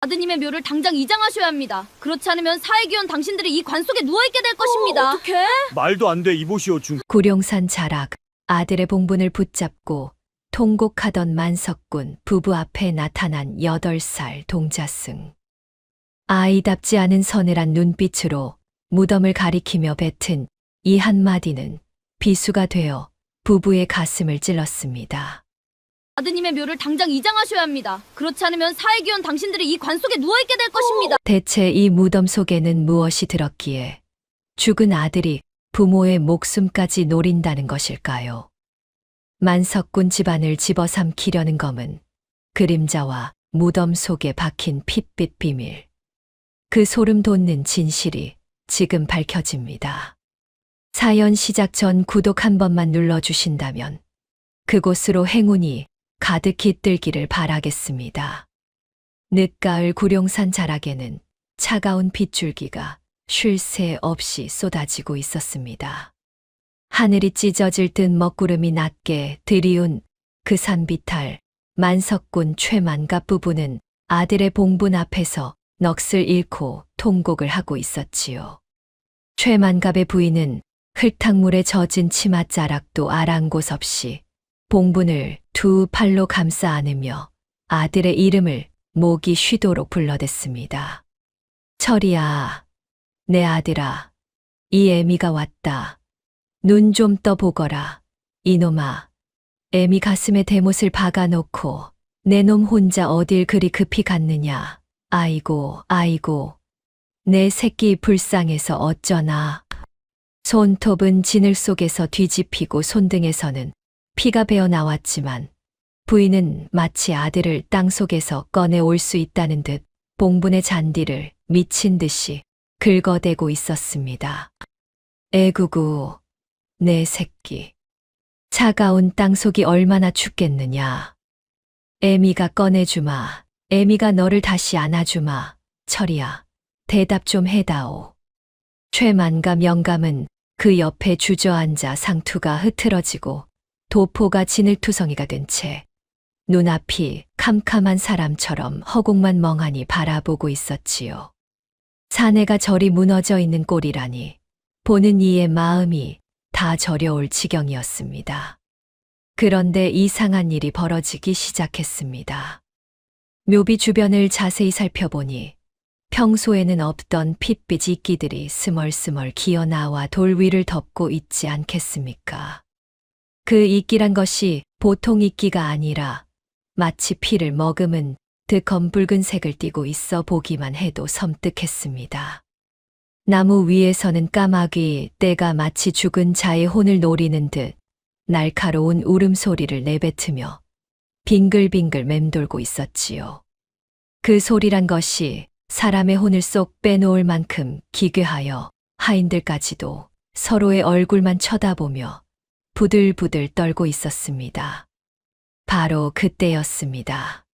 아드님의 묘를 당장 이장하셔야 합니다. 그렇지 않으면 사회기원 당신들이 이 관 속에 누워있게 될 것입니다. 어떡해? 말도 안 돼, 이보시오 중. 구룡산 자락, 아들의 봉분을 붙잡고 통곡하던 만석군 부부 앞에 나타난 8살 동자승. 아이답지 않은 서늘한 눈빛으로 무덤을 가리키며 뱉은 이 한마디는 비수가 되어 부부의 가슴을 찔렀습니다. 아드님의 묘를 당장 이장하셔야 합니다. 그렇지 않으면 사회기원 당신들이 이 관 속에 누워있게 될 것입니다. 대체 이 무덤 속에는 무엇이 들었기에 죽은 아들이 부모의 목숨까지 노린다는 것일까요? 만석군 집안을 집어삼키려는 검은 그림자와 무덤 속에 박힌 핏빛 비밀. 그 소름 돋는 진실이 지금 밝혀집니다. 사연 시작 전 구독 한 번만 눌러주신다면 그곳으로 행운이 가득 깃들기를 바라겠습니다. 늦가을 구룡산 자락에는 차가운 빗줄기가 쉴 새 없이 쏟아지고 있었습니다. 하늘이 찢어질 듯 먹구름이 낮게 들이운 그 산비탈, 만석군 최만갑 부부는 아들의 봉분 앞에서 넋을 잃고 통곡을 하고 있었지요. 최만갑의 부인은 흙탕물에 젖은 치맛자락도 아랑곳 없이 봉분을 두 팔로 감싸 안으며 아들의 이름을 목이 쉬도록 불러댔습니다. 철이야, 내 아들아, 이 애미가 왔다. 눈 좀 떠보거라. 이놈아, 애미 가슴에 대못을 박아놓고 내 놈 혼자 어딜 그리 급히 갔느냐. 아이고, 아이고, 내 새끼 불쌍해서 어쩌나. 손톱은 진을 속에서 뒤집히고 손등에서는 피가 배어 나왔지만 부인은 마치 아들을 땅속에서 꺼내올 수 있다는 듯 봉분의 잔디를 미친 듯이 긁어대고 있었습니다. 애구구, 내 새끼. 차가운 땅속이 얼마나 춥겠느냐. 애미가 꺼내주마. 애미가 너를 다시 안아주마. 철이야, 대답 좀 해다오. 최만감 영감은 그 옆에 주저앉아 상투가 흐트러지고 도포가 진흙투성이가 된 채 눈앞이 캄캄한 사람처럼 허공만 멍하니 바라보고 있었지요. 사내가 저리 무너져 있는 꼴이라니 보는 이의 마음이 다 저려올 지경이었습니다. 그런데 이상한 일이 벌어지기 시작했습니다. 묘비 주변을 자세히 살펴보니 평소에는 없던 핏빛 이끼들이 스멀스멀 기어나와 돌 위를 덮고 있지 않겠습니까? 그 이끼란 것이 보통 이끼가 아니라 마치 피를 머금은 듯 검붉은색을 띠고 있어 보기만 해도 섬뜩했습니다. 나무 위에서는 까마귀 떼가 마치 죽은 자의 혼을 노리는 듯 날카로운 울음소리를 내뱉으며 빙글빙글 맴돌고 있었지요. 그 소리란 것이 사람의 혼을 쏙 빼놓을 만큼 기괴하여 하인들까지도 서로의 얼굴만 쳐다보며 부들부들 떨고 있었습니다. 바로 그때였습니다.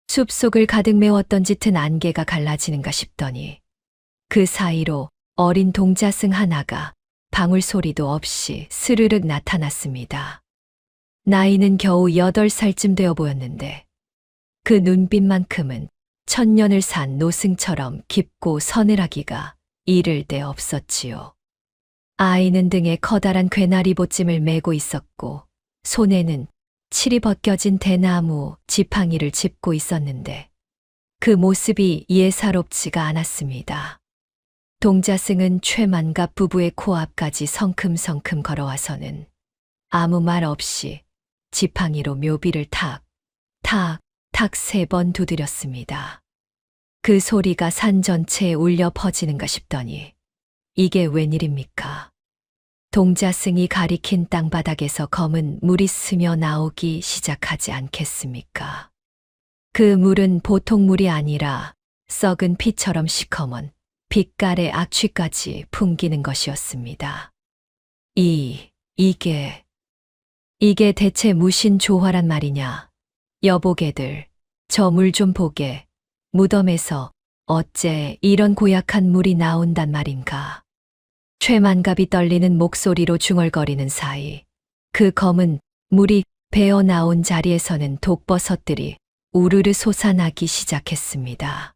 숲속을 가득 메웠던 짙은 안개가 갈라지는가 싶더니 그 사이로 어린 동자승 하나가 방울 소리도 없이 스르륵 나타났습니다. 나이는 겨우 8살쯤 되어 보였는데 그 눈빛만큼은 천년을 산 노승처럼 깊고 서늘하기가 이를 데 없었지요. 아이는 등에 커다란 괴나리 보찜을 메고 있었고 손에는 칠이 벗겨진 대나무 지팡이를 짚고 있었는데 그 모습이 예사롭지가 않았습니다. 동자승은 최만갑 부부의 코앞까지 성큼성큼 걸어와서는 아무 말 없이 지팡이로 묘비를 탁, 탁, 탁 3번 두드렸습니다. 그 소리가 산 전체에 울려 퍼지는가 싶더니 이게 웬일입니까? 동자승이 가리킨 땅바닥에서 검은 물이 스며 나오기 시작하지 않겠습니까? 그 물은 보통 물이 아니라 썩은 피처럼 시커먼 빛깔의 악취까지 풍기는 것이었습니다. 이게 대체 무슨 조화란 말이냐? 여보게들, 저 물 좀 보게. 무덤에서 어째 이런 고약한 물이 나온단 말인가? 최만갑이 떨리는 목소리로 중얼거리는 사이 그 검은 물이 배어 나온 자리에서는 독버섯들이 우르르 솟아나기 시작했습니다.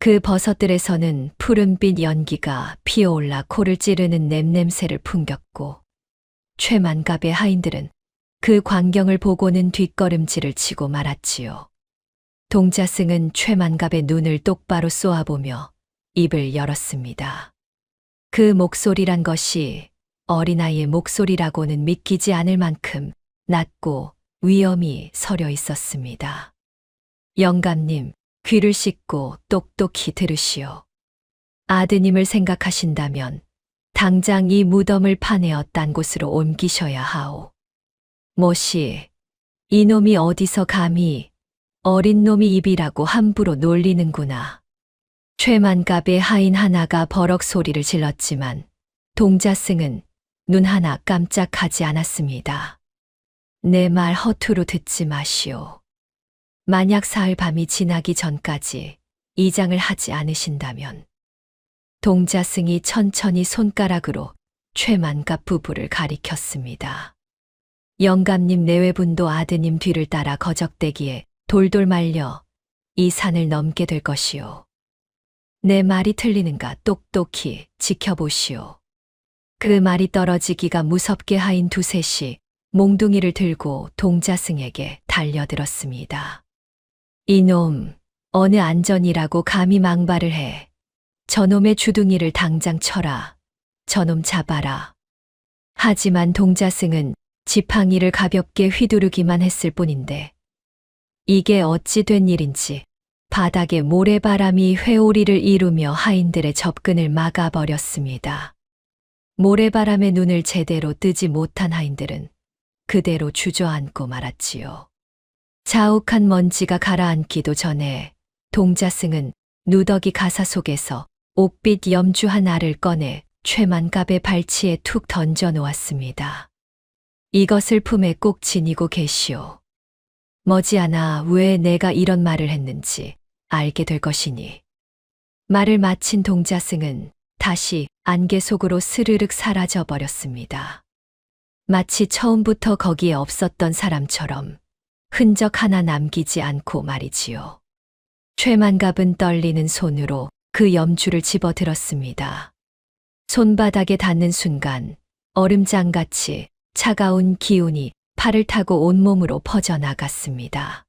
그 버섯들에서는 푸른빛 연기가 피어올라 코를 찌르는 냄새를 풍겼고 최만갑의 하인들은 그 광경을 보고는 뒷걸음질을 치고 말았지요. 동자승은 최만갑의 눈을 똑바로 쏘아보며 입을 열었습니다. 그 목소리란 것이 어린아이의 목소리라고는 믿기지 않을 만큼 낮고 위엄이 서려 있었습니다. 영감님, 귀를 씻고 똑똑히 들으시오. 아드님을 생각하신다면 당장 이 무덤을 파내어 딴 곳으로 옮기셔야 하오. 뭐시, 이놈이 어디서 감히 어린 놈이 입이라고 함부로 놀리는구나. 최만갑의 하인 하나가 버럭 소리를 질렀지만 동자승은 눈 하나 깜짝하지 않았습니다. 내 말 허투루 듣지 마시오. 만약 사흘 밤이 지나기 전까지 이장을 하지 않으신다면 동자승이 천천히 손가락으로 최만갑 부부를 가리켰습니다. 영감님 내외분도 아드님 뒤를 따라 거적대기에 돌돌 말려 이 산을 넘게 될 것이오. 내 말이 틀리는가 똑똑히 지켜보시오. 그 말이 떨어지기가 무섭게 하인 두셋이 몽둥이를 들고 동자승에게 달려들었습니다. 이놈, 어느 안전이라고 감히 망발을 해. 저놈의 주둥이를 당장 쳐라. 저놈 잡아라. 하지만 동자승은 지팡이를 가볍게 휘두르기만 했을 뿐인데 이게 어찌 된 일인지 바닥에 모래바람이 회오리를 이루며 하인들의 접근을 막아버렸습니다. 모래바람에 눈을 제대로 뜨지 못한 하인들은 그대로 주저앉고 말았지요. 자욱한 먼지가 가라앉기도 전에 동자승은 누더기 가사 속에서 옥빛 염주 한 알을 꺼내 최만갑의 발치에 툭 던져 놓았습니다. 이것을 품에 꼭 지니고 계시오. 머지않아 왜 내가 이런 말을 했는지 알게 될 것이니. 말을 마친 동자승은 다시 안개 속으로 스르륵 사라져 버렸습니다. 마치 처음부터 거기에 없었던 사람처럼 흔적 하나 남기지 않고 말이지요. 최만갑은 떨리는 손으로 그 염주를 집어들었습니다. 손바닥에 닿는 순간 얼음장같이 차가운 기운이 팔을 타고 온몸으로 퍼져나갔습니다.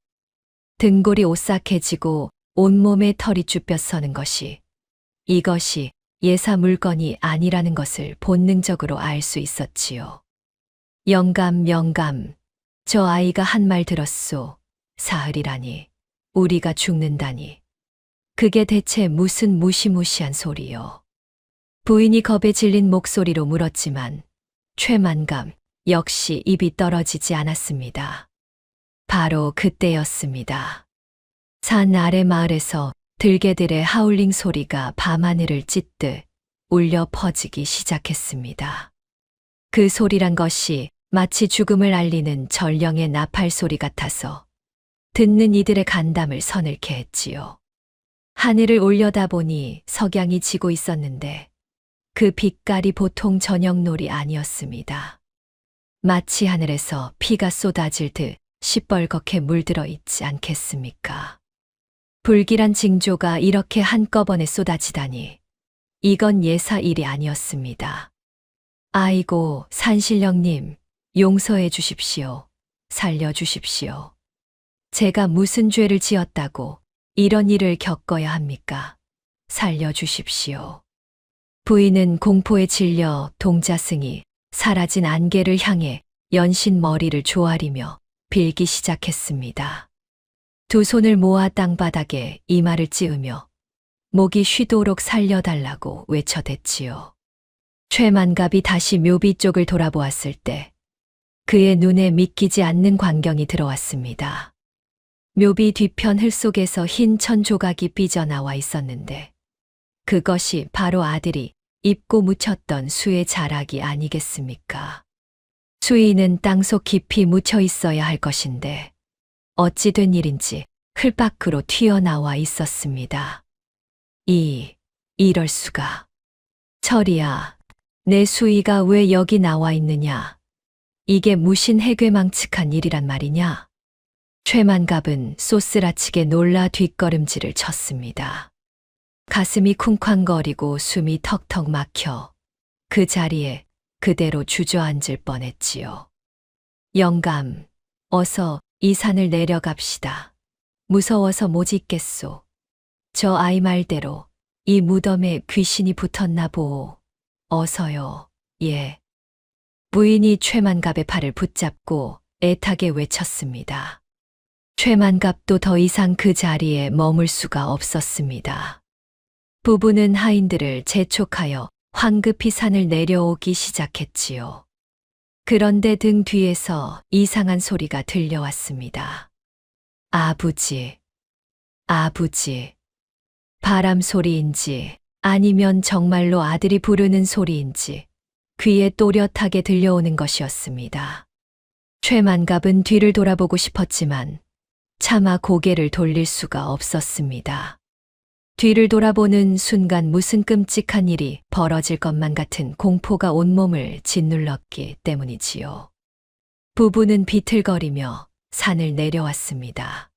등골이 오싹해지고 온몸에 털이 쭈뼛서는 것이 이것이 예사 물건이 아니라는 것을 본능적으로 알 수 있었지요. 영감, 저 아이가 한 말 들었소. 사흘이라니, 우리가 죽는다니. 그게 대체 무슨 무시무시한 소리요. 부인이 겁에 질린 목소리로 물었지만 최만감 역시 입이 떨어지지 않았습니다. 바로 그때였습니다. 산 아래 마을에서 들개들의 하울링 소리가 밤하늘을 찢듯 울려 퍼지기 시작했습니다. 그 소리란 것이 마치 죽음을 알리는 전령의 나팔 소리 같아서 듣는 이들의 간담을 서늘케 했지요. 하늘을 올려다보니 석양이 지고 있었는데 그 빛깔이 보통 저녁놀이 아니었습니다. 마치 하늘에서 피가 쏟아질 듯 시뻘겋게 물들어 있지 않겠습니까? 불길한 징조가 이렇게 한꺼번에 쏟아지다니 이건 예사 일이 아니었습니다. 아이고, 산신령님, 용서해 주십시오. 살려 주십시오. 제가 무슨 죄를 지었다고 이런 일을 겪어야 합니까? 살려 주십시오. 부인은 공포에 질려 동자승이 사라진 안개를 향해 연신 머리를 조아리며 빌기 시작했습니다. 두 손을 모아 땅바닥에 이마를 찌으며 목이 쉬도록 살려달라고 외쳐댔지요. 최만갑이 다시 묘비 쪽을 돌아보았을 때 그의 눈에 믿기지 않는 광경이 들어왔습니다. 묘비 뒤편 흙 속에서 흰 천 조각이 삐져나와 있었는데 그것이 바로 아들이 입고 묻혔던 수의 자락이 아니겠습니까? 수의는 땅속 깊이 묻혀 있어야 할 것인데 어찌 된 일인지 흘 밖으로 튀어나와 있었습니다. 이럴 수가. 철이야, 내 수의가 왜 여기 나와 있느냐? 이게 무신 해괴망측한 일이란 말이냐? 최만갑은 쏘스라치게 놀라 뒷걸음질을 쳤습니다. 가슴이 쿵쾅거리고 숨이 턱턱 막혀 그 자리에 그대로 주저앉을 뻔했지요. 영감, 어서 이 산을 내려갑시다. 무서워서 못 있겠소. 저 아이 말대로 이 무덤에 귀신이 붙었나 보오. 어서요. 예. 부인이 최만갑의 팔을 붙잡고 애타게 외쳤습니다. 최만갑도 더 이상 그 자리에 머물 수가 없었습니다. 부부는 하인들을 재촉하여 황급히 산을 내려오기 시작했지요. 그런데 등 뒤에서 이상한 소리가 들려왔습니다. 아부지, 아부지. 바람 소리인지 아니면 정말로 아들이 부르는 소리인지 귀에 또렷하게 들려오는 것이었습니다. 최만갑은 뒤를 돌아보고 싶었지만 차마 고개를 돌릴 수가 없었습니다. 뒤를 돌아보는 순간 무슨 끔찍한 일이 벌어질 것만 같은 공포가 온몸을 짓눌렀기 때문이지요. 부부는 비틀거리며 산을 내려왔습니다.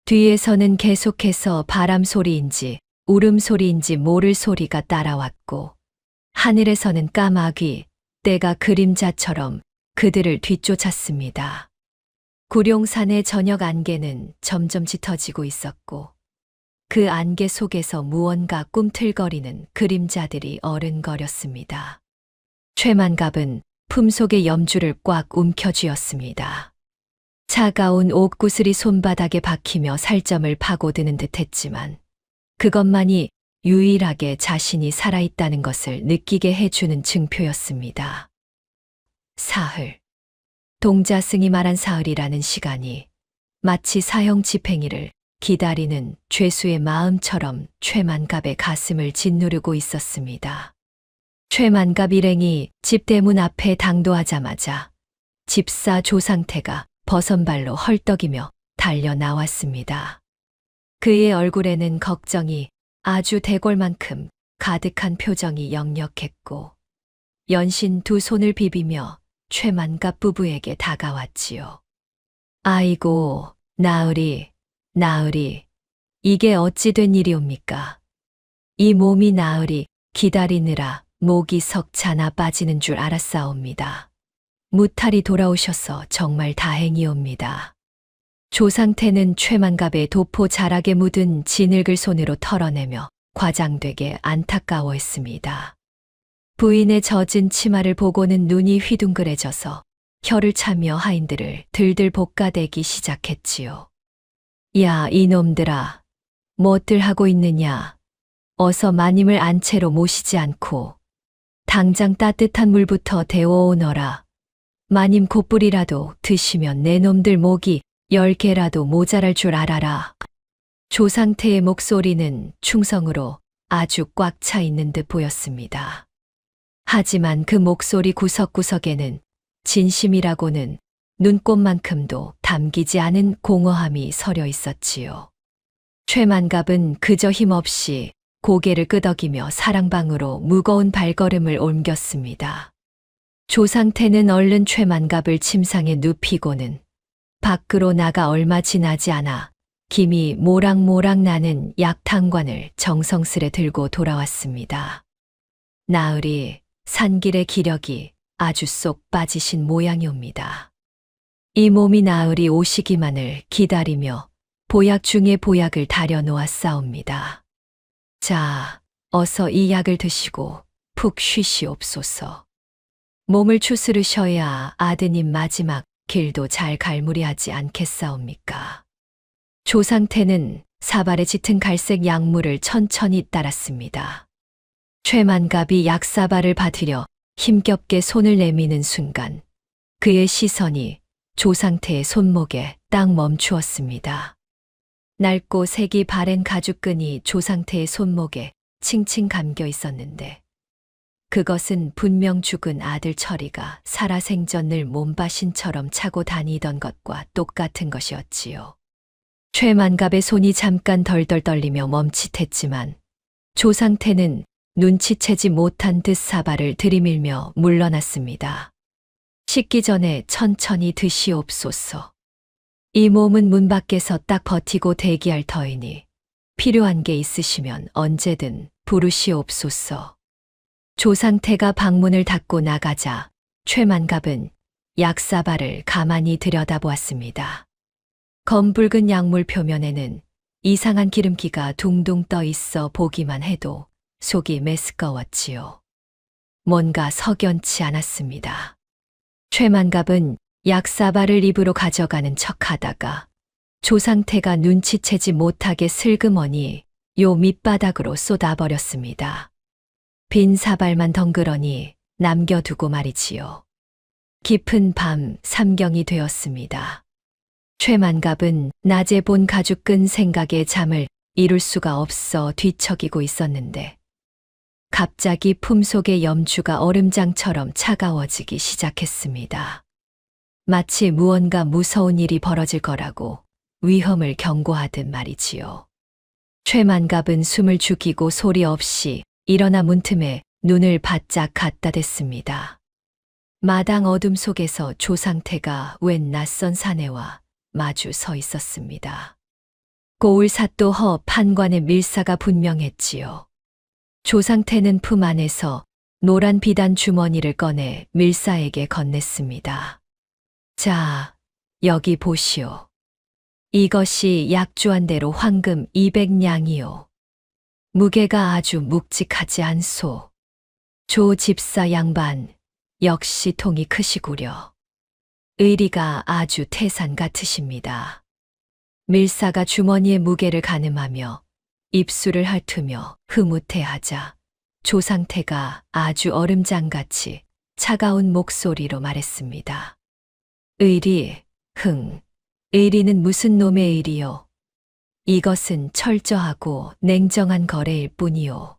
뒤에서는 계속해서 바람 소리인지 울음소리인지 모를 소리가 따라왔고 하늘에서는 까마귀, 때가 그림자처럼 그들을 뒤쫓았습니다. 구룡산의 저녁 안개는 점점 짙어지고 있었고 그 안개 속에서 무언가 꿈틀거리는 그림자들이 어른거렸습니다. 최만갑은 품속의 염주를 꽉 움켜쥐었습니다. 차가운 옷구슬이 손바닥에 박히며 살점을 파고드는 듯했지만 그것만이 유일하게 자신이 살아있다는 것을 느끼게 해주는 증표였습니다. 사흘. 동자승이 말한 사흘이라는 시간이 마치 사형 집행일을 기다리는 죄수의 마음처럼 최만갑의 가슴을 짓누르고 있었습니다. 최만갑 일행이 집대문 앞에 당도하자마자 집사 조상태가 버선발로 헐떡이며 달려 나왔습니다. 그의 얼굴에는 걱정이 아주 대궐만큼 가득한 표정이 역력했고 연신 두 손을 비비며 최만갑 부부에게 다가왔지요. 아이고, 나으리, 나으리, 이게 어찌 된 일이옵니까? 이 몸이 나으리 기다리느라 목이 석자나 빠지는 줄 알았사옵니다. 무탈이 돌아오셔서 정말 다행이옵니다. 조상태는 최만갑의 도포 자락에 묻은 진흙을 손으로 털어내며 과장되게 안타까워했습니다. 부인의 젖은 치마를 보고는 눈이 휘둥그레져서 혀를 차며 하인들을 들들 볶아대기 시작했지요. 야, 이놈들아, 뭐들 하고 있느냐? 어서 마님을 안채로 모시지 않고 당장 따뜻한 물부터 데워오너라. 마님 곧불이라도 드시면 내 놈들 목이 10개라도 모자랄 줄 알아라. 조상태의 목소리는 충성으로 아주 꽉 차 있는 듯 보였습니다. 하지만 그 목소리 구석구석에는 진심이라고는 눈꽃만큼도 담기지 않은 공허함이 서려 있었지요. 최만갑은 그저 힘없이 고개를 끄덕이며 사랑방으로 무거운 발걸음을 옮겼습니다. 조상태는 얼른 최만갑을 침상에 눕히고는 밖으로 나가 얼마 지나지 않아 김이 모락모락 나는 약탕관을 정성스레 들고 돌아왔습니다. 나으리, 산길의 기력이 아주 쏙 빠지신 모양이옵니다. 이 몸이 나으리 오시기만을 기다리며 보약 중에 보약을 다려 놓았사옵니다. 자, 어서 이 약을 드시고 푹 쉬시옵소서. 몸을 추스르셔야 아드님 마지막 길도 잘 갈무리하지 않겠사옵니까? 조상태는 사발에 짙은 갈색 약물을 천천히 따랐습니다. 최만갑이 약사발을 받으려 힘겹게 손을 내미는 순간 그의 시선이 조상태의 손목에 딱 멈추었습니다. 낡고 색이 바랜 가죽끈이 조상태의 손목에 칭칭 감겨 있었는데 그것은 분명 죽은 아들 철이가 살아생전을 몸바신처럼 차고 다니던 것과 똑같은 것이었지요. 최만갑의 손이 잠깐 덜덜 떨리며 멈칫했지만 조상태는 눈치채지 못한 듯 사발을 들이밀며 물러났습니다. 식기 전에 천천히 드시옵소서. 이 몸은 문 밖에서 딱 버티고 대기할 터이니 필요한 게 있으시면 언제든 부르시옵소서. 조상태가 방문을 닫고 나가자 최만갑은 약사발을 가만히 들여다보았습니다. 검붉은 약물 표면에는 이상한 기름기가 둥둥 떠 있어 보기만 해도 속이 메스꺼웠지요. 뭔가 석연치 않았습니다. 최만갑은 약사발을 입으로 가져가는 척하다가 조상태가 눈치채지 못하게 슬그머니 요 밑바닥으로 쏟아버렸습니다. 빈 사발만 덩그러니 남겨두고 말이지요. 깊은 밤 삼경이 되었습니다. 최만갑은 낮에 본 가죽 끈 생각에 잠을 이룰 수가 없어 뒤척이고 있었는데 갑자기 품속의 염주가 얼음장처럼 차가워지기 시작했습니다. 마치 무언가 무서운 일이 벌어질 거라고 위험을 경고하듯 말이지요. 최만갑은 숨을 죽이고 소리 없이 일어나 문틈에 눈을 바짝 갖다 댔습니다. 마당 어둠 속에서 조상태가 웬 낯선 사내와 마주 서 있었습니다. 고울삿도 허 판관의 밀사가 분명했지요. 조상태는 품 안에서 노란 비단 주머니를 꺼내 밀사에게 건넸습니다. 자, 여기 보시오. 이것이 약주한 대로 황금 200냥이요. 무게가 아주 묵직하지 않소. 조 집사 양반, 역시 통이 크시구려. 의리가 아주 태산 같으십니다. 밀사가 주머니의 무게를 가늠하며 입술을 핥으며 흐뭇해하자 조상태가 아주 얼음장같이 차가운 목소리로 말했습니다. 의리, 의리는 무슨 놈의 의리요? 이것은 철저하고 냉정한 거래일 뿐이요.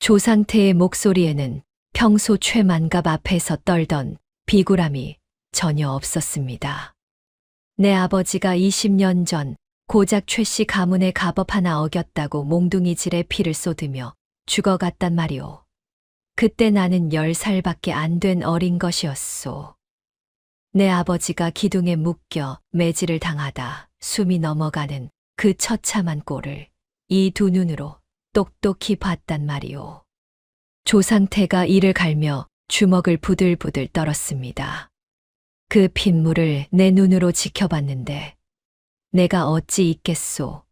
조상태의 목소리에는 평소 최만갑 앞에서 떨던 비굴함이 전혀 없었습니다. 내 아버지가 20년 전 고작 최씨 가문의 가법 하나 어겼다고 몽둥이질에 피를 쏟으며 죽어갔단 말이오. 그때 나는 10살밖에 안 된 어린 것이었소. 내 아버지가 기둥에 묶여 매질을 당하다 숨이 넘어가는 그 처참한 꼴을 이 두 눈으로 똑똑히 봤단 말이오. 조상태가 이를 갈며 주먹을 부들부들 떨었습니다. 그 핏물을 내 눈으로 지켜봤는데 내가 어찌 있겠소.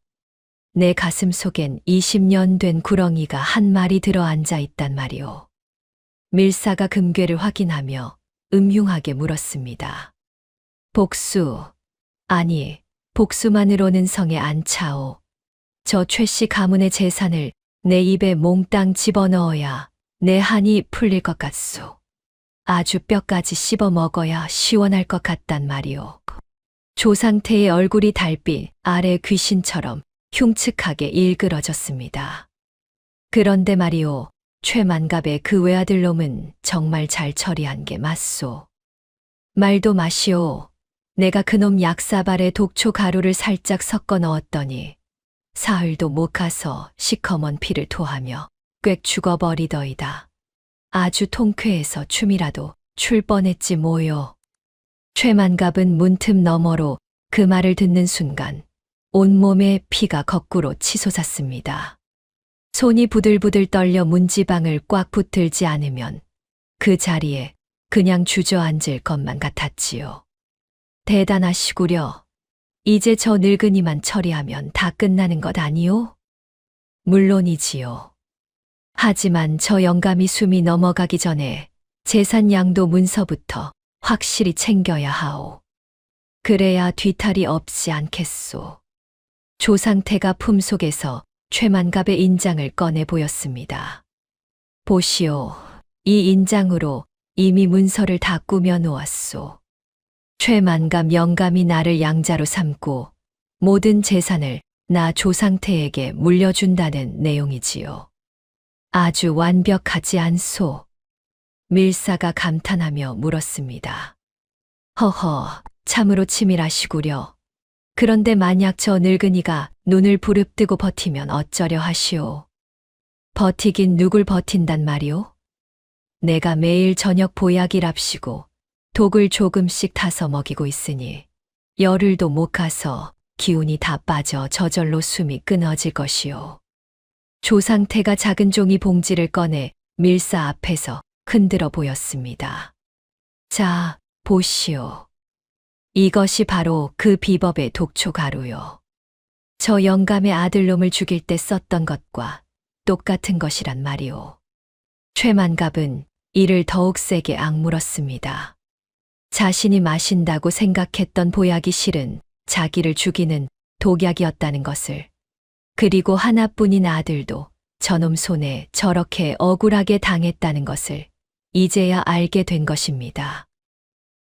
내 가슴 속엔 20년 된 구렁이가 한 마리 들어앉아 있단 말이오. 밀사가 금괴를 확인하며 음흉하게 물었습니다. 복수, 아니 복수만으로는 성에 안 차오. 저 최씨 가문의 재산을 내 입에 몽땅 집어넣어야 내 한이 풀릴 것 같소. 아주 뼈까지 씹어 먹어야 시원할 것 같단 말이오. 조상태의 얼굴이 달빛 아래 귀신처럼 흉측하게 일그러졌습니다. 그런데 말이오, 최만갑의 그 외아들놈은 정말 잘 처리한 게 맞소. 말도 마시오. 내가 그놈 약사발에 독초 가루를 살짝 섞어 넣었더니 사흘도 못 가서 시커먼 피를 토하며 꽥 죽어버리더이다. 아주 통쾌해서 춤이라도 출 뻔했지 뭐요. 최만갑은 문틈 너머로 그 말을 듣는 순간 온몸에 피가 거꾸로 치솟았습니다. 손이 부들부들 떨려 문지방을 꽉 붙들지 않으면 그 자리에 그냥 주저앉을 것만 같았지요. 대단하시구려. 이제 저 늙은이만 처리하면 다 끝나는 것 아니오? 물론이지요. 하지만 저 영감이 숨이 넘어가기 전에 재산 양도 문서부터 확실히 챙겨야 하오. 그래야 뒤탈이 없지 않겠소. 조상태가 품속에서 최만갑의 인장을 꺼내 보였습니다. 보시오. 이 인장으로 이미 문서를 다 꾸며 놓았소. 최만갑 영감이 나를 양자로 삼고 모든 재산을 나 조상태에게 물려준다는 내용이지요. 아주 완벽하지 않소? 밀사가 감탄하며 물었습니다. 허허, 참으로 치밀하시구려. 그런데 만약 저 늙은이가 눈을 부릅뜨고 버티면 어쩌려 하시오. 버티긴 누굴 버틴단 말이오? 내가 매일 저녁 보약이랍시고 독을 조금씩 타서 먹이고 있으니 열흘도 못 가서 기운이 다 빠져 저절로 숨이 끊어질 것이요. 조상태가 작은 종이 봉지를 꺼내 밀사 앞에서 흔들어 보였습니다. 자, 보시오. 이것이 바로 그 비법의 독초 가루요. 저 영감의 아들놈을 죽일 때 썼던 것과 똑같은 것이란 말이오. 최만갑은 이를 더욱 세게 악물었습니다. 자신이 마신다고 생각했던 보약이 실은 자기를 죽이는 독약이었다는 것을, 그리고 하나뿐인 아들도 저놈 손에 저렇게 억울하게 당했다는 것을 이제야 알게 된 것입니다.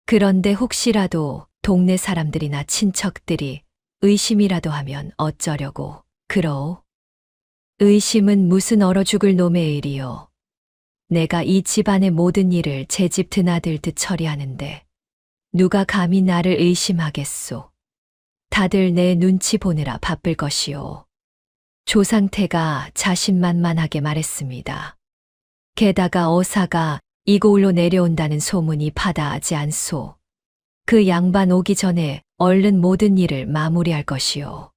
그런데 혹시라도 동네 사람들이나 친척들이 의심이라도 하면 어쩌려고 그러오? 의심은 무슨 얼어 죽을 놈의 일이요. 내가 이 집안의 모든 일을 제 집 드나들듯 처리하는데 누가 감히 나를 의심하겠소. 다들 내 눈치 보느라 바쁠 것이오. 조상태가 자신만만하게 말했습니다. 게다가 어사가 이 고을로 내려온다는 소문이 파다하지 않소. 그 양반 오기 전에 얼른 모든 일을 마무리할 것이오.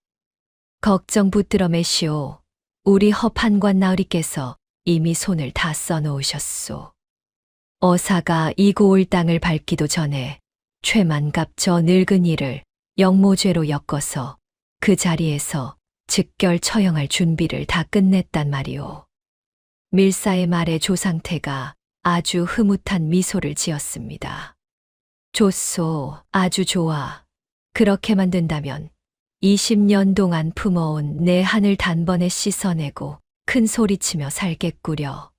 걱정 붙들어 매시오. 우리 허판관 나으리께서 이미 손을 다 써놓으셨소. 어사가 이 고을 땅을 밟기도 전에 최만갑 저 늙은이를 영모죄로 엮어서 그 자리에서 즉결 처형할 준비를 다 끝냈단 말이오. 밀사의 말에 조상태가 아주 흐뭇한 미소를 지었습니다. 좋소, 아주 좋아. 그렇게만 된다면 20년 동안 품어온 내 한을 단번에 씻어내고 큰 소리치며 살겠구려.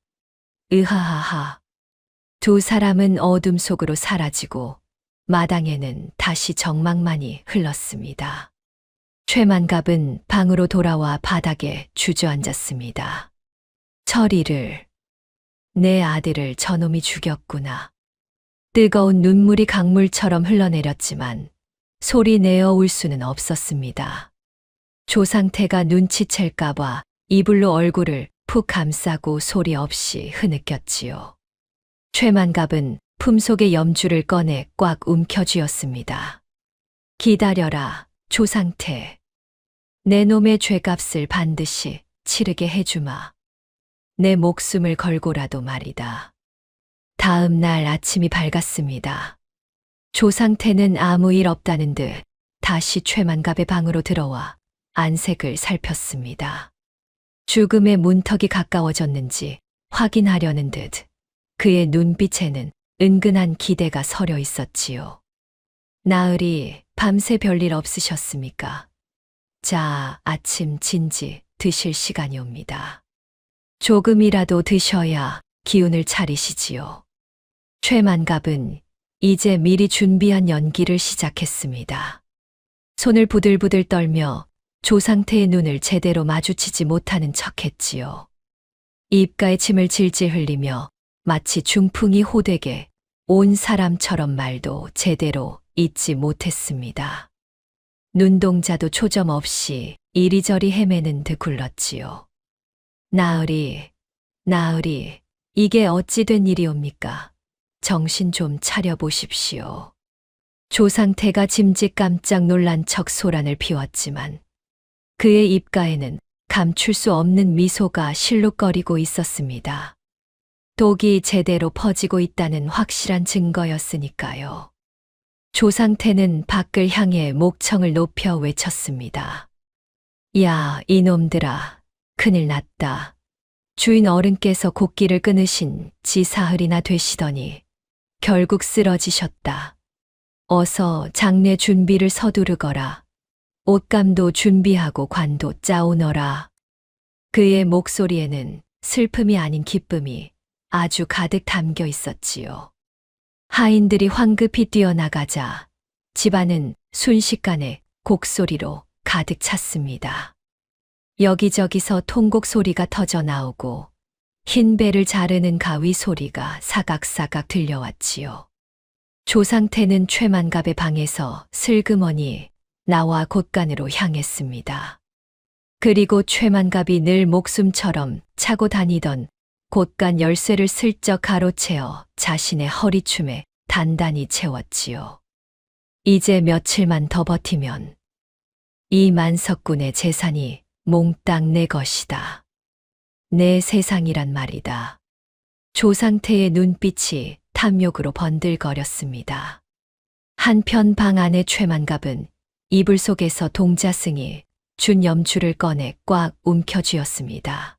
으하하하. 두 사람은 어둠 속으로 사라지고 마당에는 다시 정막만이 흘렀습니다. 최만갑은 방으로 돌아와 바닥에 주저앉았습니다. 철이를, 내 아들을 저놈이 죽였구나. 뜨거운 눈물이 강물처럼 흘러내렸지만 소리 내어 울 수는 없었습니다. 조상태가 눈치챌까봐 이불로 얼굴을 푹 감싸고 소리 없이 흐느꼈지요. 최만갑은 품속의 염주를 꺼내 꽉 움켜쥐었습니다. 기다려라, 조상태. 내 놈의 죄값을 반드시 치르게 해주마. 내 목숨을 걸고라도 말이다. 다음 날 아침이 밝았습니다. 조상태는 아무 일 없다는 듯 다시 최만갑의 방으로 들어와 안색을 살폈습니다. 죽음의 문턱이 가까워졌는지 확인하려는 듯 그의 눈빛에는 은근한 기대가 서려 있었지요. 나으리, 밤새 별일 없으셨습니까? 자, 아침 진지 드실 시간이 옵니다. 조금이라도 드셔야 기운을 차리시지요. 최만갑은 이제 미리 준비한 연기를 시작했습니다. 손을 부들부들 떨며 조상태의 눈을 제대로 마주치지 못하는 척했지요. 입가에 침을 질질 흘리며 마치 중풍이 호되게 온 사람처럼 말도 제대로 잊지 못했습니다. 눈동자도 초점 없이 이리저리 헤매는 듯 굴렀지요. 나으리, 나으리, 이게 어찌 된 일이옵니까? 정신 좀 차려보십시오. 조상태가 짐짓 깜짝 놀란 척 소란을 피웠지만 그의 입가에는 감출 수 없는 미소가 실룩거리고 있었습니다. 독이 제대로 퍼지고 있다는 확실한 증거였으니까요. 조상태는 밖을 향해 목청을 높여 외쳤습니다. 야, 이놈들아, 큰일 났다. 주인 어른께서 곡기를 끊으신 지 사흘이나 되시더니 결국 쓰러지셨다. 어서 장례 준비를 서두르거라. 옷감도 준비하고 관도 짜오너라. 그의 목소리에는 슬픔이 아닌 기쁨이 아주 가득 담겨 있었지요. 하인들이 황급히 뛰어나가자 집안은 순식간에 곡소리로 가득 찼습니다. 여기저기서 통곡 소리가 터져 나오고 흰 배를 자르는 가위 소리가 사각사각 들려왔지요. 조상태는 최만갑의 방에서 슬그머니 나와 곳간으로 향했습니다. 그리고 최만갑이 늘 목숨처럼 차고 다니던 곳간 열쇠를 슬쩍 가로채어 자신의 허리춤에 단단히 채웠지요. 이제 며칠만 더 버티면 이 만석군의 재산이 몽땅 내 것이다. 내 세상이란 말이다. 조상태의 눈빛이 탐욕으로 번들거렸습니다. 한편 방 안의 최만갑은 이불 속에서 동자승이 준 염주를 꺼내 꽉 움켜쥐었습니다.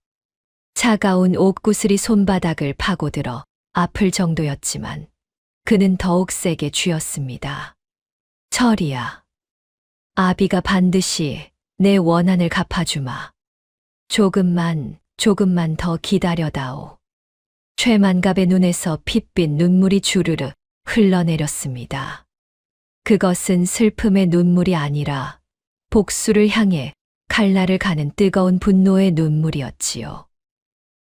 차가운 옥구슬이 손바닥을 파고들어 아플 정도였지만 그는 더욱 세게 쥐었습니다. 철이야. 아비가 반드시 내 원한을 갚아주마. 조금만 더 기다려다오. 최만갑의 눈에서 핏빛 눈물이 주르르 흘러내렸습니다. 그것은 슬픔의 눈물이 아니라 복수를 향해 칼날을 가는 뜨거운 분노의 눈물이었지요.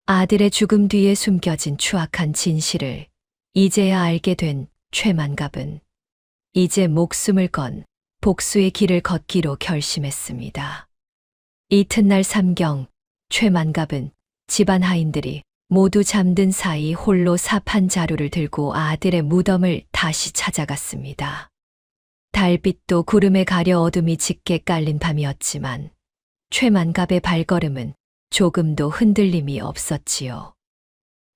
아들의 죽음 뒤에 숨겨진 추악한 진실을 이제야 알게 된 최만갑은 이제 목숨을 건 복수의 길을 걷기로 결심했습니다. 이튿날 삼경, 최만갑은 집안 하인들이 모두 잠든 사이 홀로 삽한 자루를 들고 아들의 무덤을 다시 찾아갔습니다. 달빛도 구름에 가려 어둠이 짙게 깔린 밤이었지만 최만갑의 발걸음은 조금도 흔들림이 없었지요.